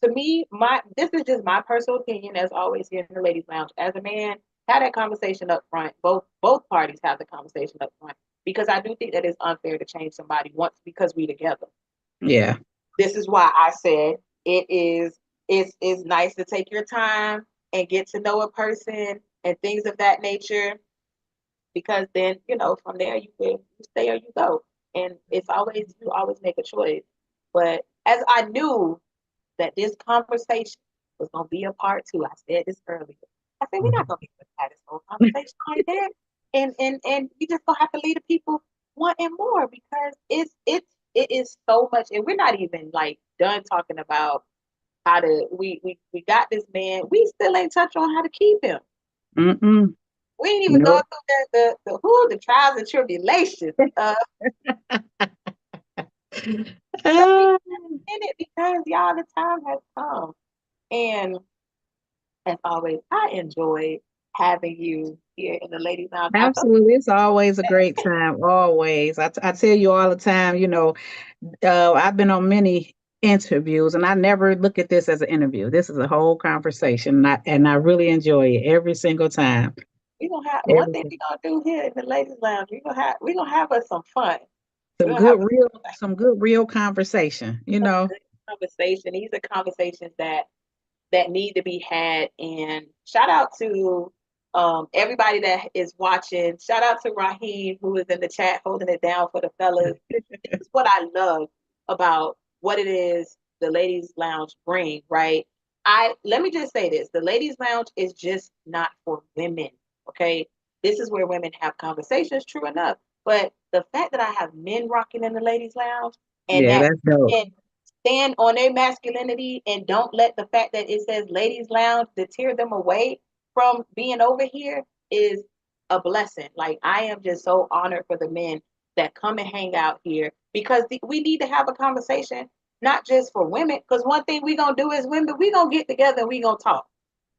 to me, this is just my personal opinion, as always here in the ladies' lounge. As a man, have that conversation up front. Both parties have the conversation up front, because I do think that it's unfair to change somebody once because we together. Yeah. This is why I said it's nice to take your time and get to know a person and things of that nature, because then from there you stay or you go, and you always make a choice. But as I knew that this conversation was going to be a part 2, I said this earlier. I said we're not going to be able to have this whole conversation right there, and we just gonna have to leave the people wanting more, because it is so much, and we're not even like done talking about how to we got this man. We still ain't touched on how to keep him. We ain't even go through the trials and tribulations. In it, because y'all, the time has come. And as always, I enjoyed having you here in the ladies' lounge. Absolutely. It's always a great time. Always. I tell you all the time, I've been on many interviews and I never look at this as an interview. This is a whole conversation. And I really enjoy it every single time. We're gonna have one thing we're gonna do here in the ladies' lounge. We're gonna have us some fun. Some good real conversation, Conversation. These are conversations that need to be had. And shout out to everybody that is watching. Shout out to Raheem, who is in the chat holding it down for the fellas. This is what I love about what it is the ladies' lounge bring, right? Let me just say this: the ladies' lounge is just not for women. Okay, this is where women have conversations. True enough, but the fact that I have men rocking in the ladies' lounge, and that's dope. And stand on their masculinity and don't let the fact that it says ladies' lounge deter them away from being over here, is a blessing. Like, I am just so honored for the men that come and hang out here, because we need to have a conversation, not just for women. Because one thing we gonna do as women, we gonna get together and we gonna talk.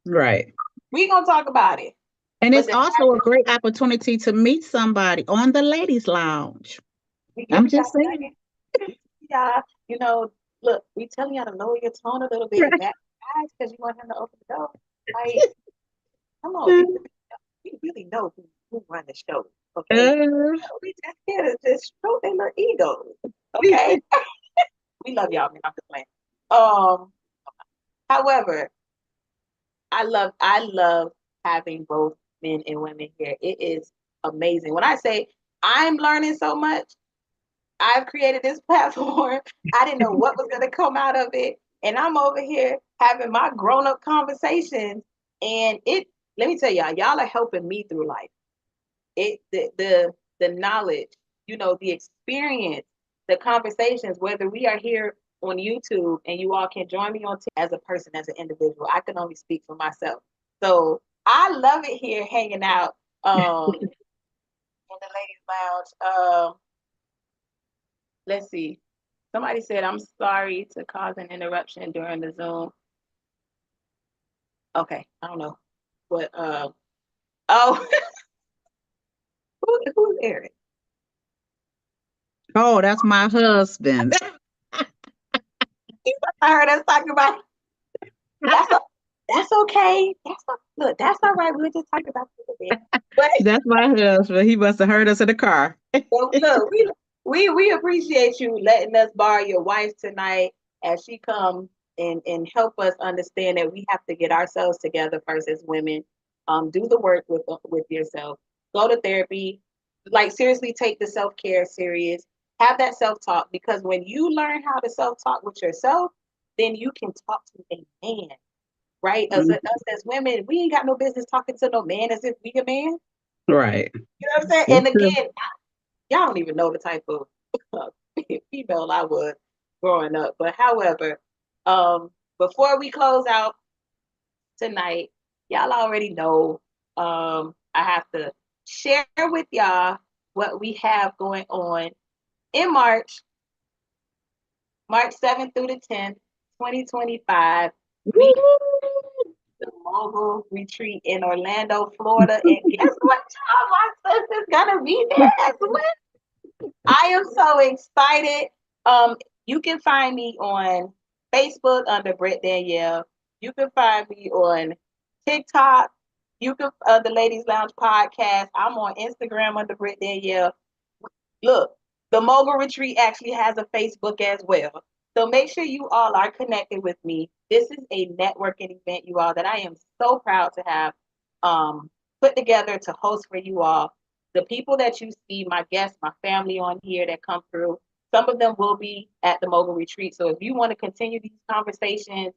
Right. We gonna talk about it. And it's also a great opportunity to meet somebody on the ladies' lounge. I'm just saying. Yeah, look, we telling y'all to lower your tone a little bit, and that because you want him to open the door. Like, come on, we really know who run the show. Okay, we just here to just stroke their little egos. Okay, we love y'all, man. I'm just playing. However, I love having both men and women here. It is amazing. When I say I'm learning so much, I've created this platform. I didn't know what was going to come out of it. And I'm over here having my grown up conversations. And let me tell y'all are helping me through life. The knowledge, the experience, the conversations, whether we are here on YouTube and you all can join me on as a person, as an individual. I can only speak for myself. So I love it here hanging out in the ladies lounge. Let's see. Somebody said, I'm sorry to cause an interruption during the Zoom. Okay, I don't know. But oh, who's Eric? Oh, that's my husband. I heard us talking about that's okay. Look, that's all right. We'll just talk about it a bit. But That's my husband. He must have heard us in the car. look, we appreciate you letting us borrow your wife tonight as she comes and help us understand that we have to get ourselves together first as women. Do the work with yourself. Go to therapy. Like seriously, take the self-care serious. Have that self-talk, because when you learn how to self-talk with yourself, then you can talk to a man, right? Us as women, we ain't got no business talking to no man as if we a man. Right. You know what I'm saying? And again, y'all don't even know the type of female I was growing up. But however, before we close out tonight, y'all already know I have to share with y'all what we have going on in March 7th through the 10th, 2025. We the Mogul Retreat in Orlando, Florida. And guess what, y'all? My sister's gonna be there as well. I am so excited. You can find me on Facebook under Britt Danielle. You can find me on TikTok. You can the Ladies Lounge podcast. I'm on Instagram under Britt Danielle. Look, the Mogul Retreat actually has a Facebook as well. So make sure you all are connected with me. This is a networking event, you all, that I am so proud to have put together to host for you all. The people that you see, my guests, my family on here that come through, some of them will be at the Mogul Retreat. So if you want to continue these conversations,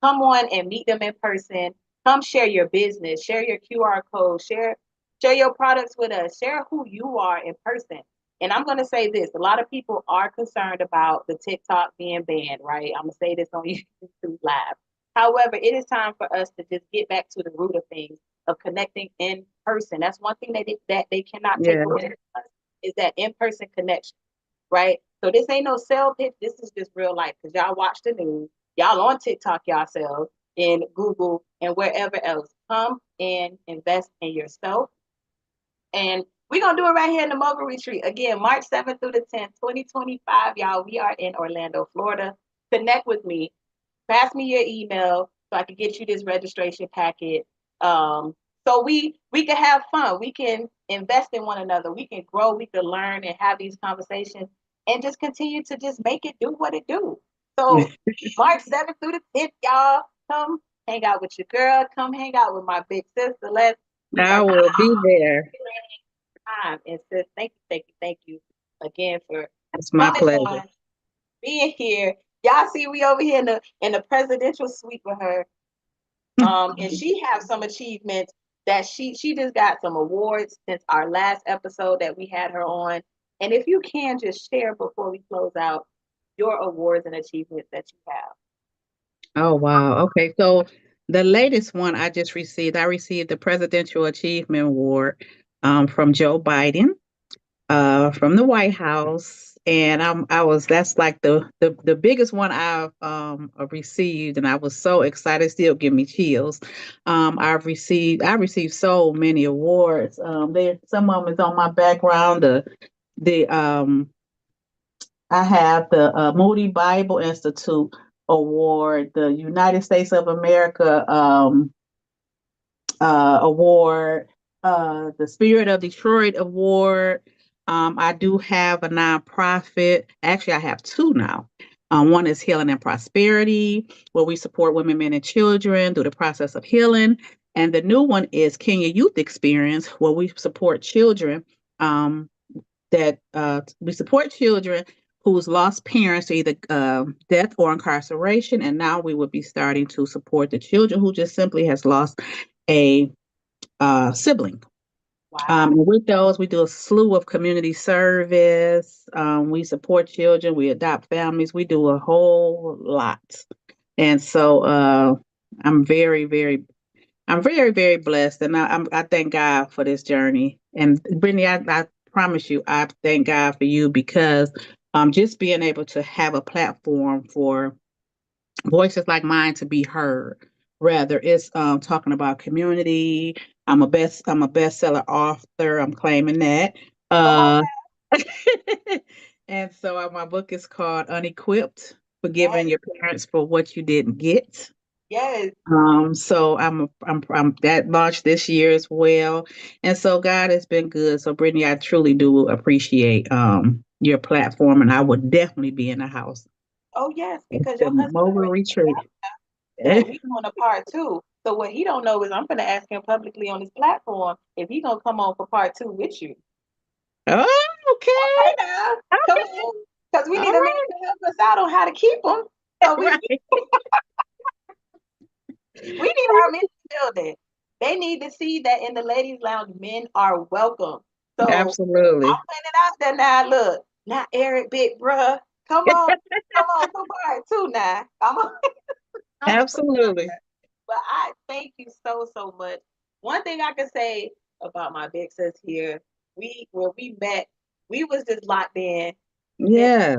come on and meet them in person. Come share your business, share your QR code, share your products with us, share who you are in person. And I'm going to say this, a lot of people are concerned about the TikTok being banned, right? I'm going to say this on YouTube Live. However, it is time for us to just get back to the root of things, of connecting in person. That's one thing that they cannot take away from us, is that in-person connection, right? So this ain't no sell pitch. This is just real life, because y'all watch the news. Y'all on TikTok yourselves, in Google and wherever else. Come and invest in yourself. And we're going to do it right here in the Mogul Retreat. Again, March 7th through the 10th, 2025, y'all. We are in Orlando, Florida. Connect with me. Pass me your email so I can get you this registration packet. So we can have fun. We can invest in one another. We can grow. We can learn and have these conversations and just continue to just make it do what it do. So March 7th through the 10th, y'all, come hang out with your girl. Come hang out with my big sister. I will be there. And sis, thank you again for It's my pleasure being here. Y'all see, we over here in the presidential suite with her. And she has some achievements that she just got some awards since our last episode that we had her on. And if you can just share before we close out your awards and achievements that you have. Oh, wow. Okay. So the latest one I received the Presidential Achievement Award from Joe Biden, from the White House. And that's like the biggest one I've received. And I was so excited, still give me chills. I received so many awards. Some of them is on my background. I have the Moody Bible Institute Award, the United States of America Award, the Spirit of Detroit Award. I do have a nonprofit. Actually, I have two now. One is Healing and Prosperity, where we support women, men, and children through the process of healing. And the new one is Kenya Youth Experience, where we support children that we support children who's lost parents to either death or incarceration, and now we will be starting to support the children who just simply has lost a sibling. Wow. And with those, we do a slew of community service. We support children. We adopt families. We do a whole lot. And so I'm very blessed, and I thank God for this journey. And Brittany, I promise you, I thank God for you because just being able to have a platform for voices like mine to be heard. Rather, it's talking about community. I'm a bestseller author. I'm claiming that. Come on Uh, now. and so my book is called Unequipped: Forgiving Yes. Your Parents for What You Didn't Get. Yes. So I'm that launched this year as well. And so God has been good. So Brittany, I truly do appreciate your platform, and I would definitely be in the house Oh yes, at because the your husband mobile already retreat. said we doing a part two. So what he don't know is I'm gonna ask him publicly on his platform if he gonna come on for part two with you. Oh, Hey okay. now, come Okay. on, because we All need a man right. to help us out on how to keep them. So we Right. we need our men in the building. They need to see that in the ladies' lounge, men are welcome. So I'm Absolutely. putting it out there now. Look, now Eric, big bruh, come on for part two now. I'm gonna put it out Absolutely. there. But I thank you so much. One thing I can say about my big sis here, when we met, we was just locked in, Yes.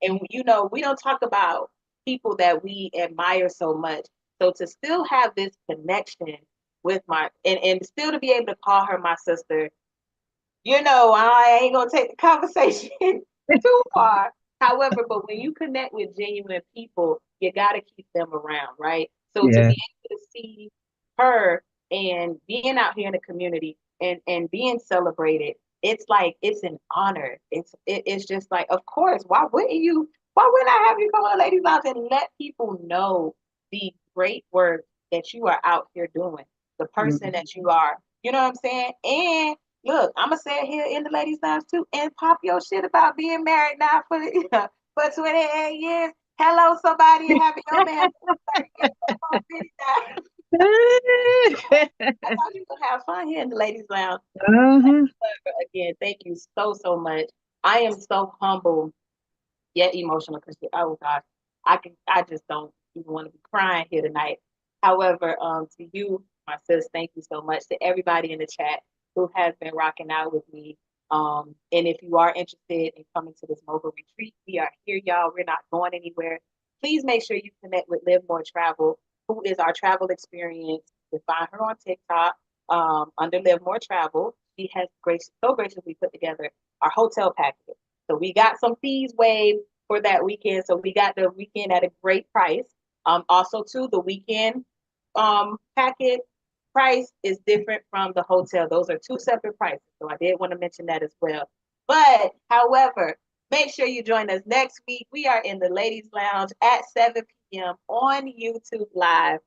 and we don't talk about people that we admire so much. So to still have this connection with and still to be able to call her my sister, I ain't gonna take the conversation too far. However, but when you connect with genuine people, you gotta keep them around, right? So to Yeah. be able to see her and being out here in the community and being celebrated, it's like it's an honor. It's just like, of course, why wouldn't I have you come on Ladies Lounge and let people know the great work that you are out here doing, the person Mhm. that you are, you know what I'm saying? And look, I'm gonna say it here in the ladies' lounge too, and pop your shit about being married now for for 28 years. Hello, somebody, and having your man for 30 years. Come on, finish that. I thought you could have fun here in the ladies' lounge. Uh-huh. But again, thank you so much. I am so humble yet emotional because oh gosh, I just don't even want to be crying here tonight. However, to you, my sis, thank you so much. To everybody in the chat who has been rocking out with me. And if you are interested in coming to this mobile retreat, we are here, y'all. We're not going anywhere. Please make sure you connect with Live More Travel, who is our travel experience. You can find her on TikTok under Live More Travel. She has so graciously put together our hotel package. So we got some fees waived for that weekend. So we got the weekend at a great price. Also, too, the weekend package price is different from the hotel. Those are two separate prices. So I did want to mention that as well. But however, make sure you join us next week. We are in the Ladies Lounge at 7 p.m. on YouTube Live.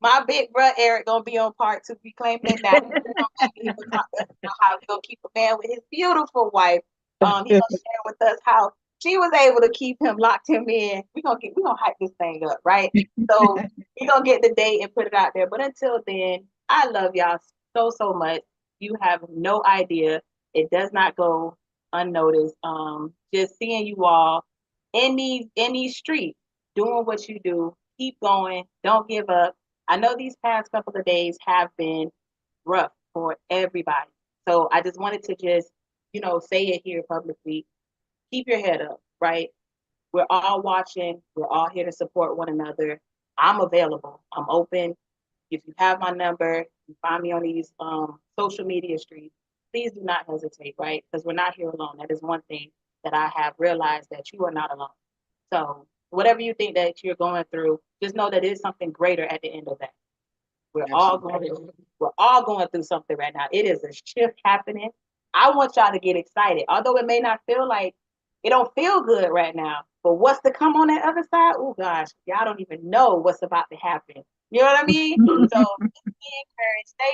My big bro Eric gonna be on part two. We claiming it now. He's gonna back here to talk to us about how he's gonna keep a man with his beautiful wife. He gonna share with us how she was able to keep him, locked him in. We gonna hype this thing up, right? So we gonna get the date and put it out there. But until then, I love y'all so much. You have no idea. It does not go unnoticed. Just seeing you all in these streets doing what you do. Keep going. Don't give up. I know these past couple of days have been rough for everybody. So I just wanted to say it here publicly. Keep your head up, right? We're all watching. We're all here to support one another. I'm available. I'm open. If you have my number, you find me on these social media streets, please do not hesitate, right? Because we're not here alone. That is one thing that I have realized, that you are not alone. So whatever you think that you're going through, just know that it is something greater at the end of that. Absolutely. We're all going through something right now. It is a shift happening. I want y'all to get excited. Although it may not feel like it don't feel good right now. But what's to come on that other side? Oh gosh, y'all don't even know what's about to happen. You know what I mean? So just be encouraged, stay